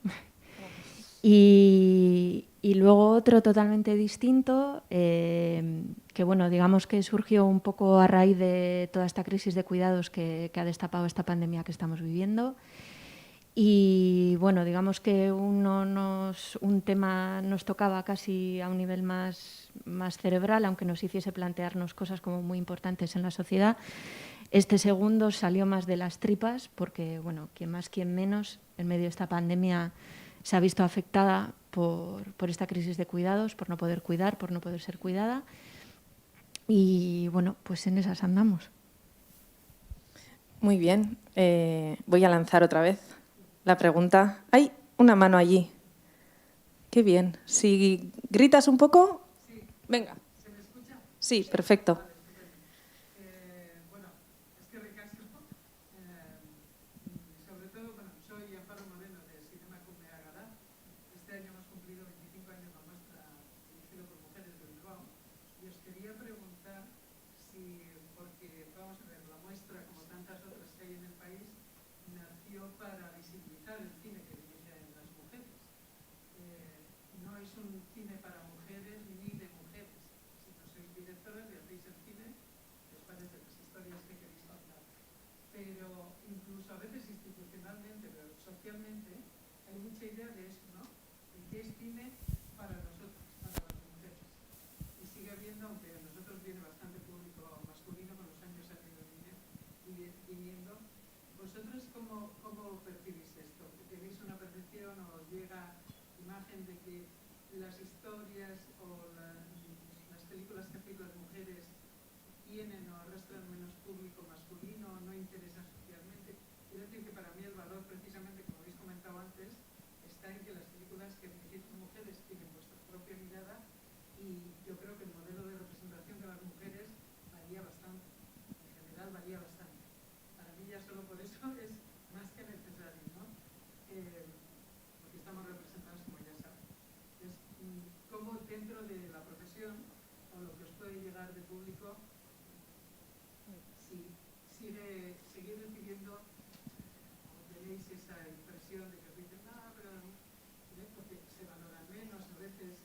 Y luego otro totalmente distinto, que bueno, digamos que surgió un poco a raíz de toda esta crisis de cuidados que ha destapado esta pandemia que estamos viviendo. Y bueno, digamos que un tema nos tocaba casi a un nivel más cerebral, aunque nos hiciese plantearnos cosas como muy importantes en la sociedad. Este segundo salió más de las tripas, porque bueno, quien más, quien menos, en medio de esta pandemia se ha visto afectada por esta crisis de cuidados, por no poder cuidar, por no poder ser cuidada. Y bueno, pues en esas andamos. Muy bien. Voy a lanzar otra vez la pregunta. ¡Hay una mano allí! Qué bien. Si gritas un poco... Sí. Venga. ¿Se me escucha? Sí, perfecto. Las historias o las películas que hacen las mujeres tienen o arrastran menos público masculino, no interesan socialmente. Quiero decir que para mí el valor, precisamente, como habéis comentado antes, está en que las películas que dirigís mujeres tienen vuestra propia mirada y yo creo que el modelo de representación de las mujeres varía bastante, en general varía bastante. Para mí ya solo por eso es más que necesario, ¿no? Porque estamos representados, como ya saben. Entonces, ¿cómo dentro de la profesión o lo que os puede llegar de público, si seguir recibiendo, o tenéis esa impresión de que os dicen, pero porque se valoran menos, a veces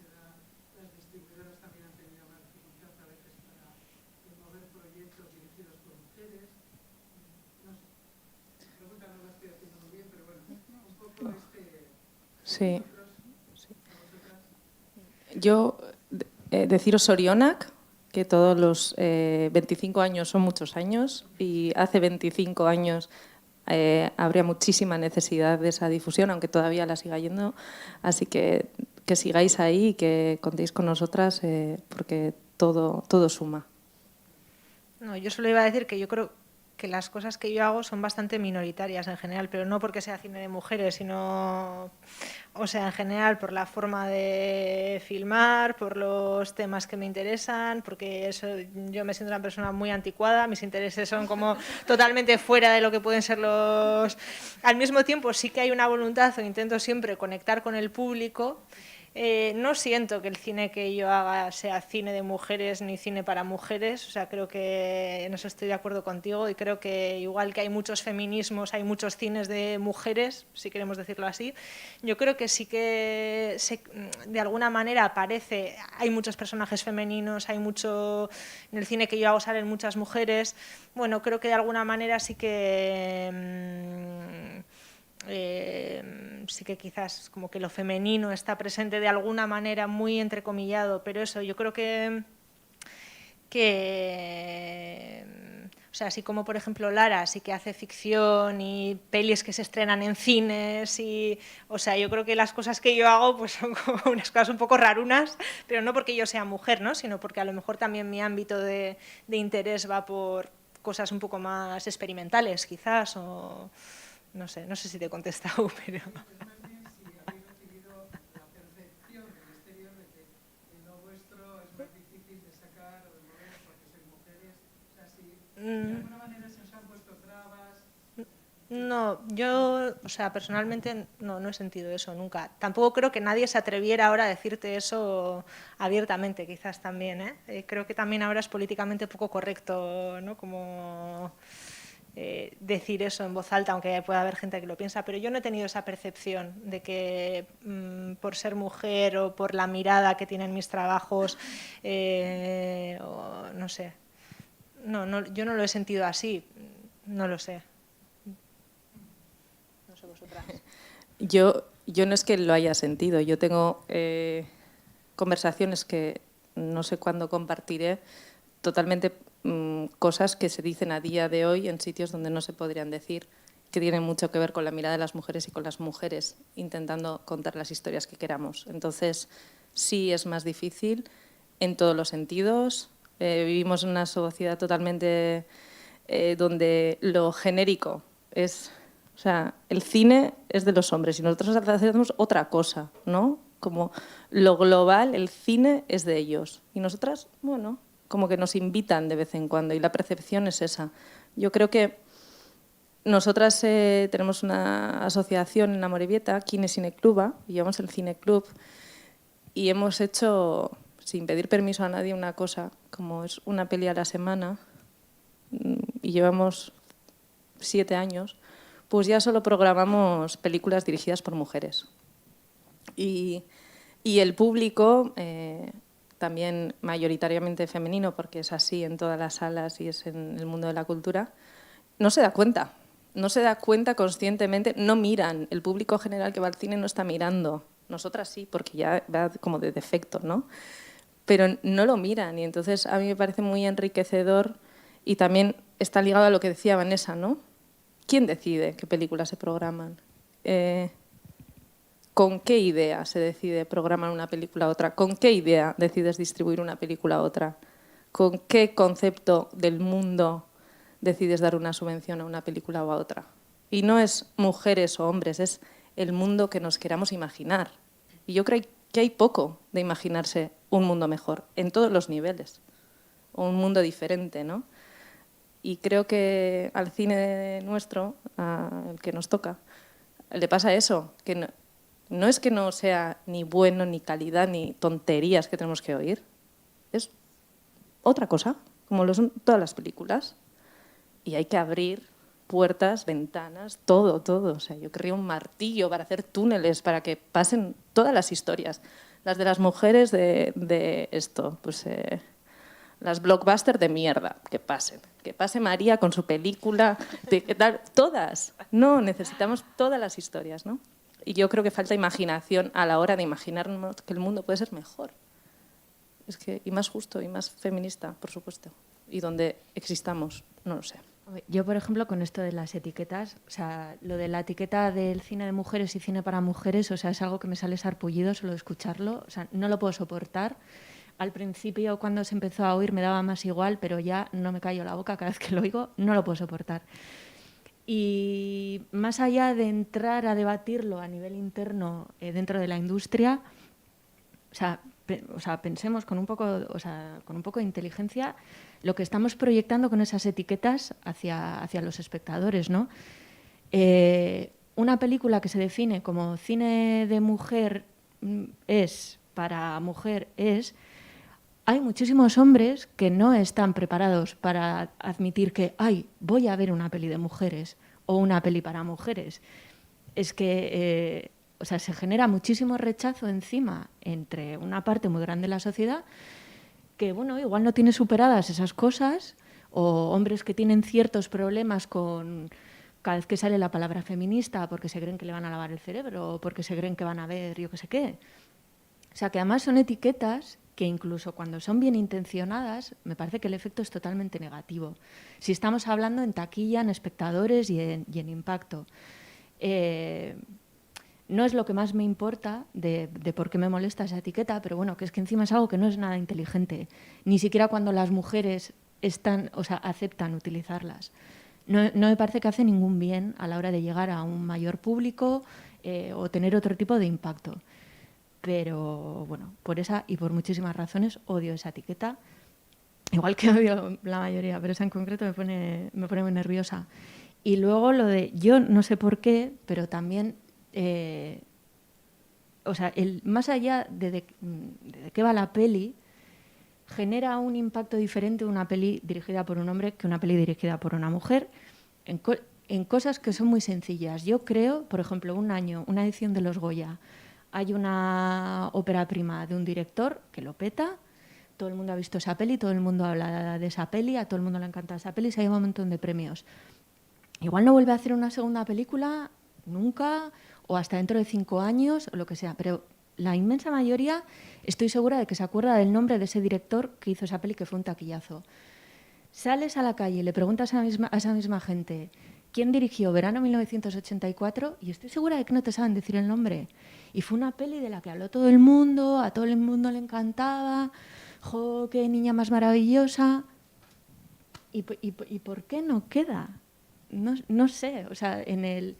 las distribuidoras también han tenido más dificultad a veces para promover proyectos dirigidos por mujeres? No sé, la pregunta no la estoy haciendo muy bien, pero bueno, un poco Sí. Yo, deciros Sorionak, que todos los 25 años son muchos años y hace 25 años habría muchísima necesidad de esa difusión, aunque todavía la siga yendo. Así que sigáis ahí y que contéis con nosotras porque todo suma. No, yo solo iba a decir que yo creo que las cosas que yo hago son bastante minoritarias en general, pero no porque sea cine de mujeres, sino, o sea, en general por la forma de filmar, por los temas que me interesan, porque eso, yo me siento una persona muy anticuada, mis intereses son como totalmente fuera de lo que pueden ser los... Al mismo tiempo sí que hay una voluntad, o intento siempre conectar con el público. No siento que el cine que yo haga sea cine de mujeres ni cine para mujeres, o sea, creo que en eso estoy de acuerdo contigo y creo que igual que hay muchos feminismos, hay muchos cines de mujeres, si queremos decirlo así. Yo creo que sí que de alguna manera aparece, hay muchos personajes femeninos, hay mucho, en el cine que yo hago salen muchas mujeres, bueno, creo que de alguna manera sí que... sí que quizás como que lo femenino está presente de alguna manera muy entrecomillado, pero eso yo creo que o sea, así como por ejemplo Lara sí que hace ficción y pelis que se estrenan en cines y, o sea, yo creo que las cosas que yo hago pues son como unas cosas un poco rarunas, pero no porque yo sea mujer, ¿no? Sino porque a lo mejor también mi ámbito de interés va por cosas un poco más experimentales quizás o... No sé si te he contestado, pero... Es más bien si habéis recibido la percepción del exterior de que lo vuestro es más difícil de sacar o de mover porque sois mujeres. O sea, si de alguna manera se os han puesto trabas. No, yo, o sea, personalmente no he sentido eso nunca. Tampoco creo que nadie se atreviera ahora a decirte eso abiertamente, quizás también, ¿eh? Creo que también ahora es políticamente poco correcto, ¿no? Como... decir eso en voz alta, aunque pueda haber gente que lo piensa, pero yo no he tenido esa percepción de que por ser mujer o por la mirada que tienen mis trabajos, o no sé, yo no lo he sentido así, no lo sé. No sé vosotras. Yo no es que lo haya sentido, yo tengo conversaciones que no sé cuándo compartiré, totalmente cosas que se dicen a día de hoy en sitios donde no se podrían decir, que tienen mucho que ver con la mirada de las mujeres y con las mujeres intentando contar las historias que queramos. Entonces, sí es más difícil en todos los sentidos. Vivimos en una sociedad totalmente donde lo genérico es... O sea, el cine es de los hombres y nosotros hacemos otra cosa, ¿no? Como lo global, el cine es de ellos. Y nosotras, bueno... como que nos invitan de vez en cuando y la percepción es esa. Yo creo que nosotras tenemos una asociación en Amorebieta, Kine Cinecluba, y llevamos el cineclub y hemos hecho, sin pedir permiso a nadie, una cosa, como es una peli a la semana y llevamos 7 años, pues ya solo programamos películas dirigidas por mujeres. Y el público... también mayoritariamente femenino, porque es así en todas las salas y es en el mundo de la cultura, no se da cuenta conscientemente, no miran, el público general que va al cine no está mirando, nosotras sí, porque ya va como de defecto, ¿no? Pero no lo miran y entonces a mí me parece muy enriquecedor y también está ligado a lo que decía Vanessa, ¿no? ¿Quién decide qué películas se programan? ¿Con qué idea se decide programar una película a otra? ¿Con qué idea decides distribuir una película a otra? con qué concepto del mundo decides dar una subvención a una película o a otra. Y no es mujeres o hombres, es el mundo que nos queramos imaginar. Y yo creo que hay poco de imaginarse un mundo mejor, en todos los niveles, o un mundo diferente, ¿no? Y creo que al cine nuestro, al que nos toca, le pasa eso, que no es que no sea ni bueno, ni calidad, ni tonterías que tenemos que oír, es otra cosa, como lo son todas las películas. Y hay que abrir puertas, ventanas, todo, todo. O sea, yo querría un martillo para hacer túneles, para que pasen todas las historias. Las de las mujeres de esto, pues las blockbusters de mierda, que pasen. Que pase María con su película, todas. No, necesitamos todas las historias, ¿no? Y yo creo que falta imaginación a la hora de imaginarnos que el mundo puede ser mejor. Es que, y más justo, y más feminista, por supuesto. Y donde existamos, no lo sé. Yo, por ejemplo, con esto de las etiquetas, o sea, lo de la etiqueta del cine de mujeres y cine para mujeres, o sea, es algo que me sale sarpullido solo de escucharlo, o sea, no lo puedo soportar. Al principio, cuando se empezó a oír, me daba más igual, pero ya no me callo la boca cada vez que lo oigo, no lo puedo soportar. Y más allá de entrar a debatirlo a nivel interno dentro de la industria, o sea, pensemos con un poco de inteligencia lo que estamos proyectando con esas etiquetas hacia los espectadores, ¿no? Una película que se define como cine de mujer es, para mujer es, hay muchísimos hombres que no están preparados para admitir que, ay, voy a ver una peli de mujeres o una peli para mujeres. Es que o sea, se genera muchísimo rechazo encima entre una parte muy grande de la sociedad que, bueno, igual no tiene superadas esas cosas, o hombres que tienen ciertos problemas con cada vez que sale la palabra feminista porque se creen que le van a lavar el cerebro o porque se creen que van a ver yo qué sé qué. O sea, que además son etiquetas que incluso cuando son bien intencionadas, me parece que el efecto es totalmente negativo. Si estamos hablando en taquilla, en espectadores y en impacto. No es lo que más me importa de por qué me molesta esa etiqueta, pero bueno, que es que encima es algo que no es nada inteligente, ni siquiera cuando las mujeres aceptan utilizarlas. No me parece que hace ningún bien a la hora de llegar a un mayor público o tener otro tipo de impacto. Pero bueno, por esa y por muchísimas razones odio esa etiqueta, igual que odio la mayoría, pero esa en concreto me pone muy nerviosa. Y luego lo de, yo no sé por qué, pero también, más allá de qué va la peli, genera un impacto diferente una peli dirigida por un hombre que una peli dirigida por una mujer en cosas que son muy sencillas. Yo creo, por ejemplo, una edición de Los Goya, hay una ópera prima de un director que lo peta, todo el mundo ha visto esa peli, todo el mundo habla de esa peli, a todo el mundo le encanta esa peli, se lleva un montón de premios. Igual no vuelve a hacer una segunda película nunca, o hasta dentro de 5 años, o lo que sea, pero la inmensa mayoría estoy segura de que se acuerda del nombre de ese director que hizo esa peli, que fue un taquillazo. Sales a la calle y le preguntas a esa misma gente quién dirigió Verano 1984 y estoy segura de que no te saben decir el nombre. Y fue una peli de la que habló todo el mundo, a todo el mundo le encantaba, ¡jo, qué niña más maravillosa! ¿Y por qué no queda? No sé, o sea, en el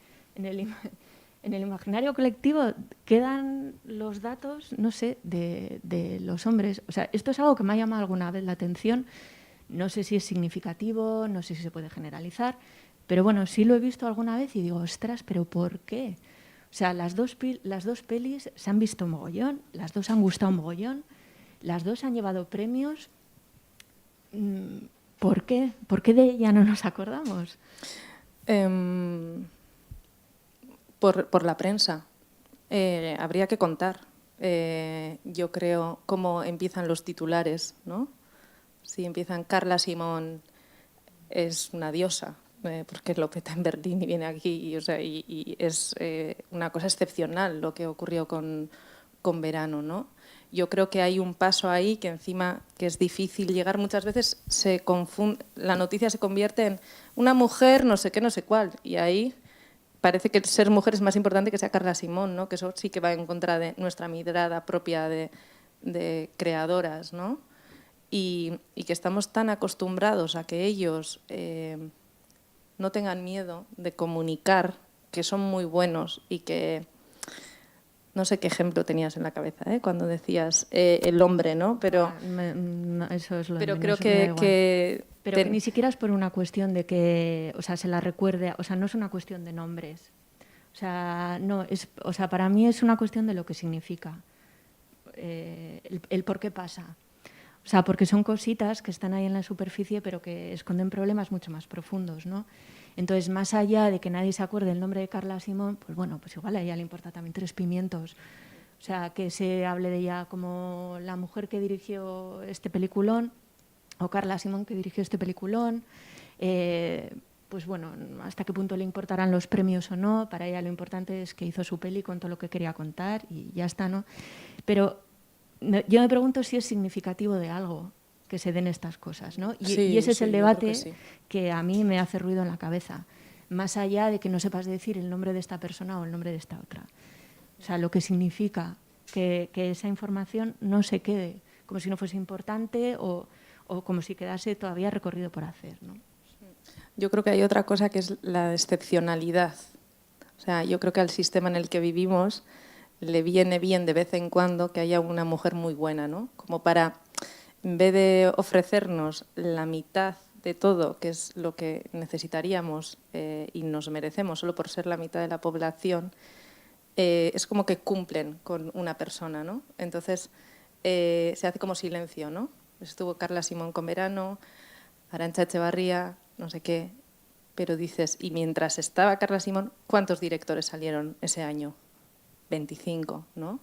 imaginario colectivo quedan los datos, no sé, de los hombres. O sea, esto es algo que me ha llamado alguna vez la atención. No sé si es significativo, no sé si se puede generalizar, pero bueno, sí lo he visto alguna vez y digo, ostras, ¿pero por qué? O sea, las dos pelis se han visto mogollón, las dos han gustado mogollón, las dos han llevado premios. ¿Por qué? ¿Por qué de ella no nos acordamos? Por la prensa. Habría que contar, yo creo, cómo empiezan los titulares, ¿no? Si empiezan Carla Simón es una diosa, porque lo peta en Berlín y viene aquí, y es una cosa excepcional lo que ocurrió con Verano, ¿no? Yo creo que hay un paso ahí que encima que es difícil llegar. Muchas veces la noticia se convierte en una mujer no sé qué, no sé cuál, y ahí parece que ser mujer es más importante que sea Carla Simón, ¿no? Que eso sí que va en contra de nuestra mirada propia de creadoras, ¿no? y que estamos tan acostumbrados a que ellos no tengan miedo de comunicar, que son muy buenos y que... No sé qué ejemplo tenías en la cabeza, cuando decías el hombre, ¿no? Pero, eso es lo de pero menos, creo me da igual. que Pero que ni siquiera es por una cuestión de que, o sea, se la recuerde, o sea, no es una cuestión de nombres. O sea, no, o sea, para mí es una cuestión de lo que significa, el por qué pasa. O sea, porque son cositas que están ahí en la superficie, pero que esconden problemas mucho más profundos, ¿no? Entonces, más allá de que nadie se acuerde el nombre de Carla Simón, pues bueno, pues igual a ella le importa también 3 pimientos. O sea, que se hable de ella como la mujer que dirigió este peliculón, o Carla Simón que dirigió este peliculón. Pues bueno, hasta qué punto le importarán los premios o no. Para ella lo importante es que hizo su peli con todo lo que quería contar y ya está, ¿no? Pero yo me pregunto si es significativo de algo que se den estas cosas, ¿no? Y ese es el debate que a mí me hace ruido en la cabeza, más allá de que no sepas decir el nombre de esta persona o el nombre de esta otra. O sea, lo que significa que esa información no se quede como si no fuese importante o como si quedase todavía recorrido por hacer, ¿no? Yo creo que hay otra cosa que es la excepcionalidad. O sea, yo creo que al sistema en el que vivimos le viene bien de vez en cuando que haya una mujer muy buena, ¿no? Como para, en vez de ofrecernos la mitad de todo, que es lo que necesitaríamos y nos merecemos solo por ser la mitad de la población, es como que cumplen con una persona, ¿no? Entonces, se hace como silencio, ¿no? Estuvo Carla Simón con Verano, Arantxa Echevarría, no sé qué, pero dices, y mientras estaba Carla Simón, ¿cuántos directores salieron ese año? 25, ¿no?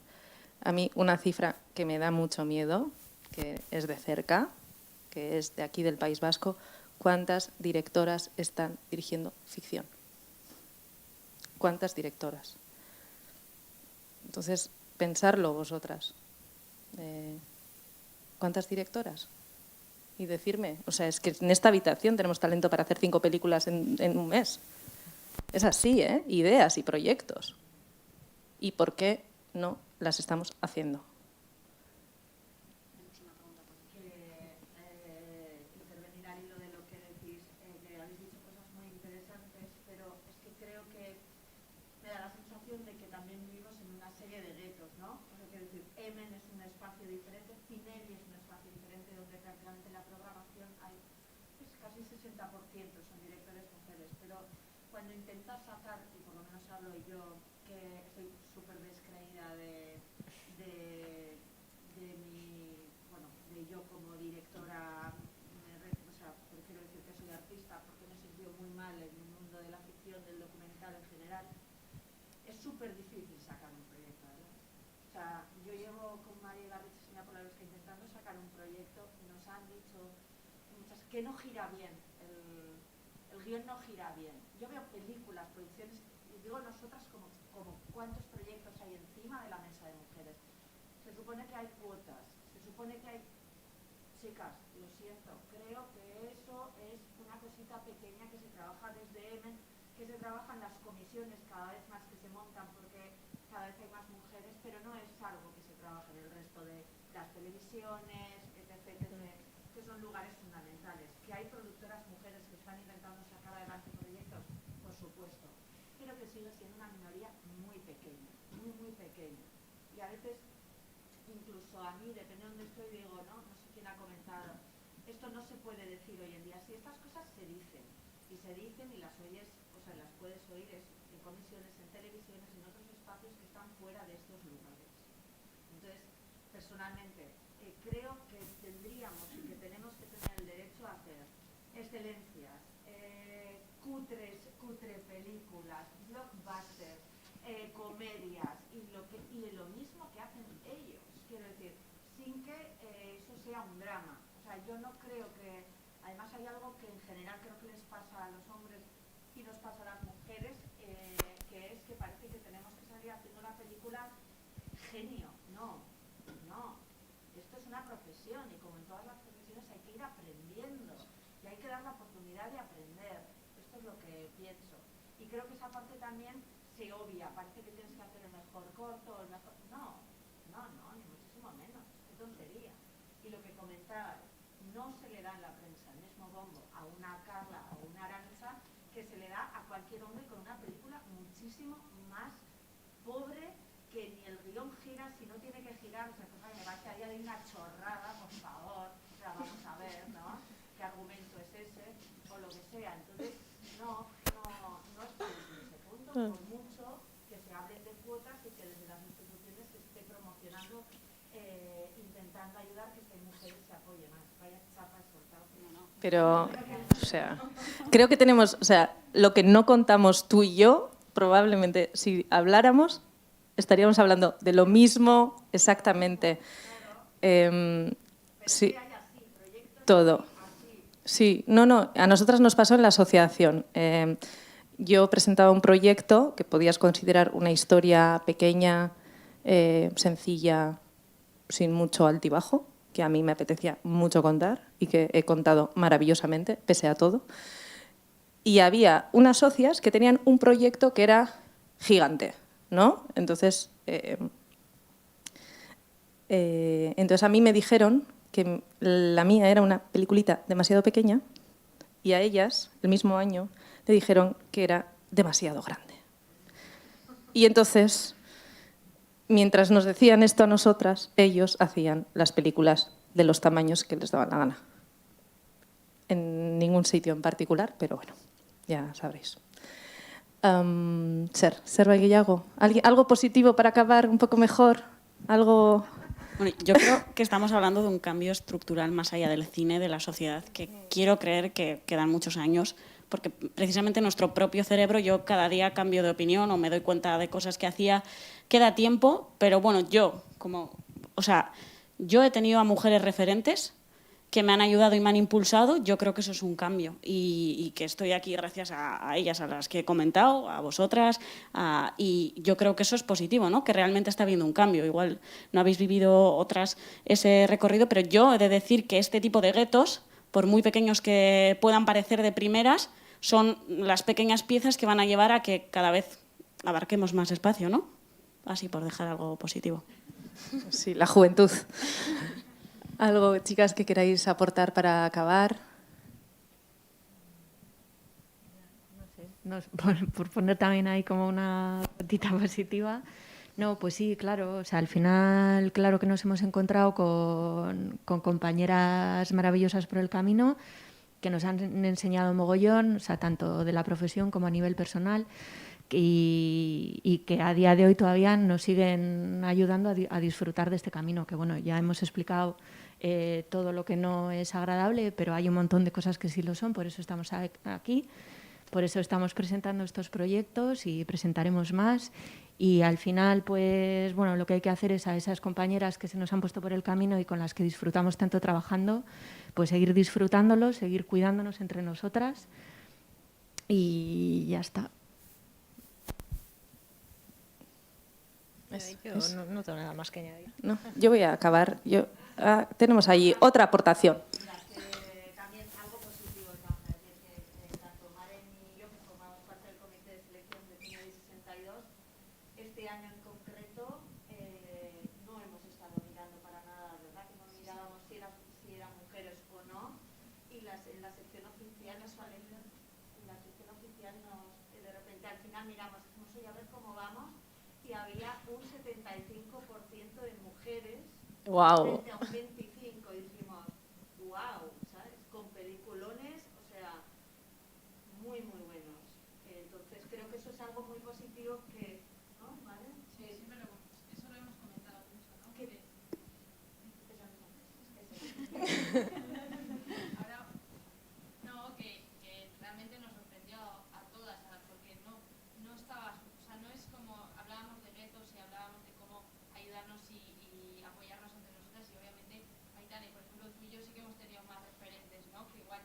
A mí una cifra que me da mucho miedo, que es de cerca, que es de aquí del País Vasco, ¿cuántas directoras están dirigiendo ficción? ¿Cuántas directoras? Entonces, pensarlo vosotras. ¿Cuántas directoras? Y decirme, o sea, es que en esta habitación tenemos talento para hacer 5 películas en un mes. Es así, ¿eh? Ideas y proyectos. ¿Y por qué no las estamos haciendo? Intervenir al hilo de lo que decís, que habéis dicho cosas muy interesantes, pero es que creo que me da la sensación de que también vivimos en una serie de guetos, ¿no? O sea, quiero decir, Emen es un espacio diferente, Cinelli es un espacio diferente donde prácticamente la programación hay pues, casi 60% son directores mujeres, pero cuando intentas sacar, y por lo menos hablo yo, que estoy súper descreída de mi, bueno, de yo como directora, o sea, prefiero decir que soy artista porque me he sentido muy mal en el mundo de la ficción, del documental en general. Es súper difícil sacar un proyecto, ¿verdad? O sea, yo llevo con María Garrich y Sonia Polarovsky intentando sacar un proyecto y nos han dicho muchas que no gira bien, el guión no gira bien. Yo veo películas, producciones, y digo nosotras como cuántos proyectos hay encima de la mesa de mujeres. Se supone que hay cuotas, se supone que hay... Chicas, lo siento, creo que eso es una cosita pequeña que se trabaja desde Emen, que se trabajan las comisiones cada vez más que se montan porque cada vez hay más mujeres, pero no es algo que se trabaja en el resto de las televisiones, etc., que son lugares fundamentales. Que hay productoras mujeres que están intentando sacar adelante proyectos, por supuesto, pero que sigue siendo una minoría muy pequeña, muy pequeña. Y a veces, incluso a mí, depende de dónde estoy, digo, no sé quién ha comentado, esto no se puede decir hoy en día. Si estas cosas se dicen, y las oyes, o sea, las puedes oír en comisiones, en televisiones, en otros espacios que están fuera de estos lugares. Entonces, personalmente, creo que tendríamos y que tenemos que tener el derecho a hacer excelencias, cutre películas, blockbusters, comedias y lo mismo que hacen ellos, quiero decir, sin que eso sea un drama. O sea, yo no creo que, además hay algo que en general creo que les pasa a los hombres y nos pasa a las mujeres, que es que parece que tenemos que salir haciendo una película genio. No. Esto es una profesión y como en todas las profesiones hay que ir aprendiendo y hay que dar la oportunidad de aprender. Esto es lo que pienso. Y creo que esa parte también se obvia. Parece que tienes que hacer el mejor corto, el mejor... No, ni muchísimo menos. Qué tontería. Y lo que comentaba, no se le da en la prensa el mismo bombo a una Carla o una Arantxa que se le da a cualquier hombre con una película muchísimo más pobre, que ni el guión gira, si no tiene que girar, o sea, pues, me parece ahí de una chorrada, por favor, o sea, vamos a ver, ¿no? ¿Qué argumento es ese? O lo que sea. Entonces, no estamos en ese punto, por mucho que se hablen de cuotas y que desde las instituciones se esté promocionando, intentando ayudar que estas mujeres se apoyen más. Vaya chapa soltado. Pero, o sea, creo que tenemos, o sea, lo que no contamos tú y yo, probablemente si habláramos, estaríamos hablando de lo mismo exactamente. Sí, todo. Sí, no, a nosotras nos pasó en la asociación. Yo presentaba un proyecto que podías considerar una historia pequeña, sencilla, sin mucho altibajo, que a mí me apetecía mucho contar y que he contado maravillosamente, pese a todo. Y había unas socias que tenían un proyecto que era gigante, ¿no? Entonces a mí me dijeron que la mía era una peliculita demasiado pequeña y a ellas, el mismo año, le dijeron que era demasiado grande. Y entonces, mientras nos decían esto a nosotras, ellos hacían las películas de los tamaños que les daban la gana. En ningún sitio en particular, pero bueno, ya sabréis. Ser Guillago, ¿algo positivo para acabar un poco mejor? ¿Algo...? Bueno, yo creo que estamos hablando de un cambio estructural más allá del cine, de la sociedad, que quiero creer que quedan muchos años, porque precisamente nuestro propio cerebro, yo cada día cambio de opinión o me doy cuenta de cosas que hacía, queda tiempo, pero bueno, yo he tenido a mujeres referentes que me han ayudado y me han impulsado, yo creo que eso es un cambio y que estoy aquí gracias a ellas, a las que he comentado, a vosotras, y yo creo que eso es positivo, ¿no? Que realmente está habiendo un cambio. Igual no habéis vivido otras ese recorrido, pero yo he de decir que este tipo de guetos, por muy pequeños que puedan parecer de primeras, son las pequeñas piezas que van a llevar a que cada vez abarquemos más espacio, ¿no? Así por dejar algo positivo. Sí, la juventud. ¿Algo, chicas, que queráis aportar para acabar? No sé, por poner también ahí como una notita positiva. No, pues sí, claro. O sea, al final, claro que nos hemos encontrado con compañeras maravillosas por el camino que nos han enseñado mogollón, o sea, tanto de la profesión como a nivel personal, y que a día de hoy todavía nos siguen ayudando a disfrutar de este camino, que bueno, ya hemos explicado todo lo que no es agradable, pero hay un montón de cosas que sí lo son, por eso estamos aquí, por eso estamos presentando estos proyectos y presentaremos más. Y al final, pues bueno, lo que hay que hacer es a esas compañeras que se nos han puesto por el camino y con las que disfrutamos tanto trabajando, pues seguir disfrutándolo, seguir cuidándonos entre nosotras y ya está. Yo no tengo nada más que añadir. No, yo voy a acabar. Tenemos allí otra aportación. También algo positivo, vamos a decir, que tanto Maren y yo, que formamos parte del comité de selección de Cine 62, este año en concreto no hemos estado mirando para nada, ¿verdad? Que no mirábamos si eran mujeres o no, y en la sección oficial nos de repente al final miramos, oye, a ver cómo vamos, y había un 75% de mujeres. Wow. Frente a un 25, dijimos, wow, ¿sabes? Con peliculones, o sea, muy, muy buenos. Entonces creo que eso es algo muy positivo que, ¿no? ¿Vale? Sí, eso lo hemos comentado mucho, ¿no? ¿Qué? Ahora, no, que realmente nos sorprendió a todas, porque no estaba, o sea, no es como hablábamos de retos y hablábamos de cómo ayudarnos y apoyarnos entre nosotras, y obviamente Aitana, por ejemplo, tú y yo sí que hemos tenido más referentes, ¿no? Que igual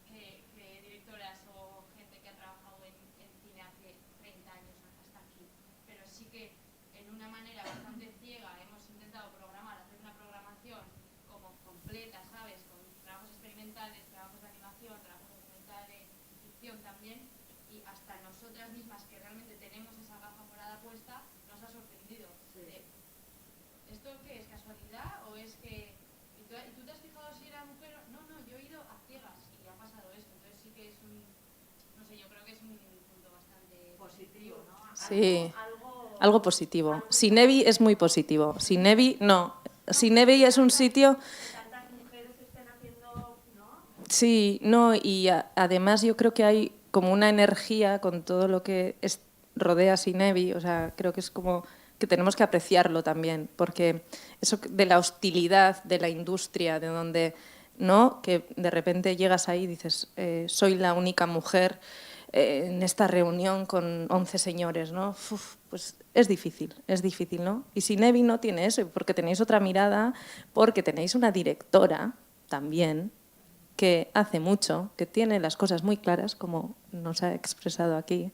que directoras o gente que ha trabajado en cine hace 30 años hasta aquí, pero sí que en una manera bastante ciega hemos intentado hacer una programación como completa, ¿sabes? Con trabajos experimentales, trabajos de animación, trabajos documentales, ficción también, y hasta nosotras mismas que realmente tenemos esa gafa morada puesta, nos ha sorprendido. ¿Esto qué es? ¿Casualidad? ¿O es que...? ¿Y tú te has fijado si era mujer Sí, algo positivo. Sinebi es muy positivo. Sinebi, no. Sinebi es un sitio... Sí, no, y además yo creo que hay como una energía con todo lo que rodea Sinebi, o sea, creo que es como que tenemos que apreciarlo también, porque eso de la hostilidad de la industria, de donde, ¿no?, que de repente llegas ahí y dices, soy la única mujer en esta reunión con 11 señores, ¿no? Uf, pues es difícil, ¿no? Y Sinebi no tiene eso, porque tenéis otra mirada, porque tenéis una directora también, que hace mucho, que tiene las cosas muy claras, como nos ha expresado aquí.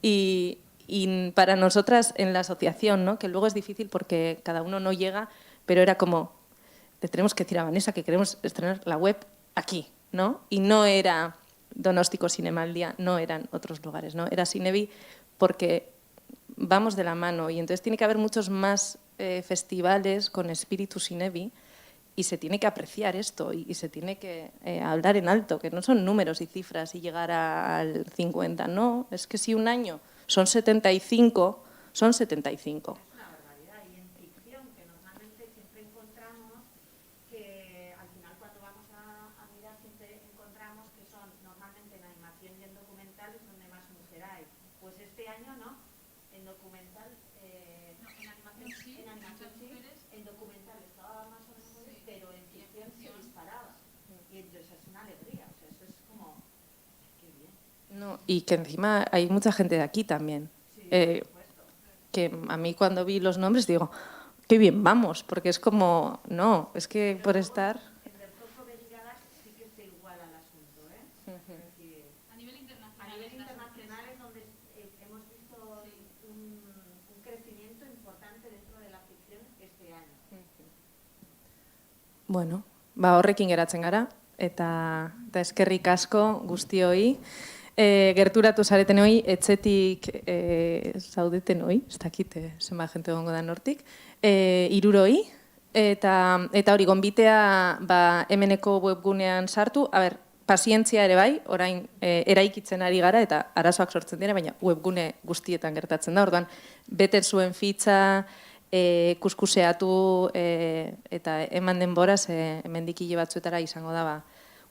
Y para nosotras en la asociación, ¿no?, que luego es difícil porque cada uno no llega, pero era como, le tenemos que decir a Vanessa que queremos estrenar la web aquí, ¿no? Y no era Donostico Zinemaldia, no eran otros lugares, ¿no? Era Sinebi porque vamos de la mano y entonces tiene que haber muchos más festivales con espíritu Sinebi. Y se tiene que apreciar esto y se tiene que hablar en alto, que no son números y cifras y llegar al 50, no, es que si un año son 75, son 75. Es una barbaridad. Y en ficción, que normalmente siempre encontramos que al final cuando vamos a mirar siempre encontramos que son normalmente en animación y en documentales donde más mujer hay. Pues este año no, en documental... en animación sí, en animación sí, en documental estaba más o menos, pero en ficción se disparaba. Y entonces es una alegría, o sea, eso es como, qué bien. No, y que encima hay mucha gente de aquí también. Que a mí cuando vi los nombres digo, qué bien vamos, porque es como, no, es que por estar... En el Coco de Ligadas sí que se iguala el asunto, ¿eh? Es decir, A nivel internacional. a nivel internacional es donde hemos visto un crecimiento importante dentro de la ficción este año. Bueno, horrekin geratzen gara, eta eskerrik asko guztioi. Gerturatu zaretenoi, etxetik zaudetenoi, ez dakit zenbat jente egongo da nortik, 60, eta hori, gonbitea hemeneko webgunean sartu, pazientzia ere bai, orain eraikitzen ari gara eta arazoak sortzen dira, baina webgune guztietan gertatzen da, orduan, bete zuen fitxa, kuskuseatu eta eman denboraz, hemendik hile batzuetara izango da,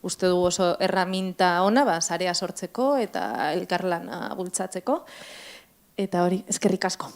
uste du oso erraminta ona, sarea sortzeko eta elkarlana bultzatzeko. Eta hori, eskerrik asko.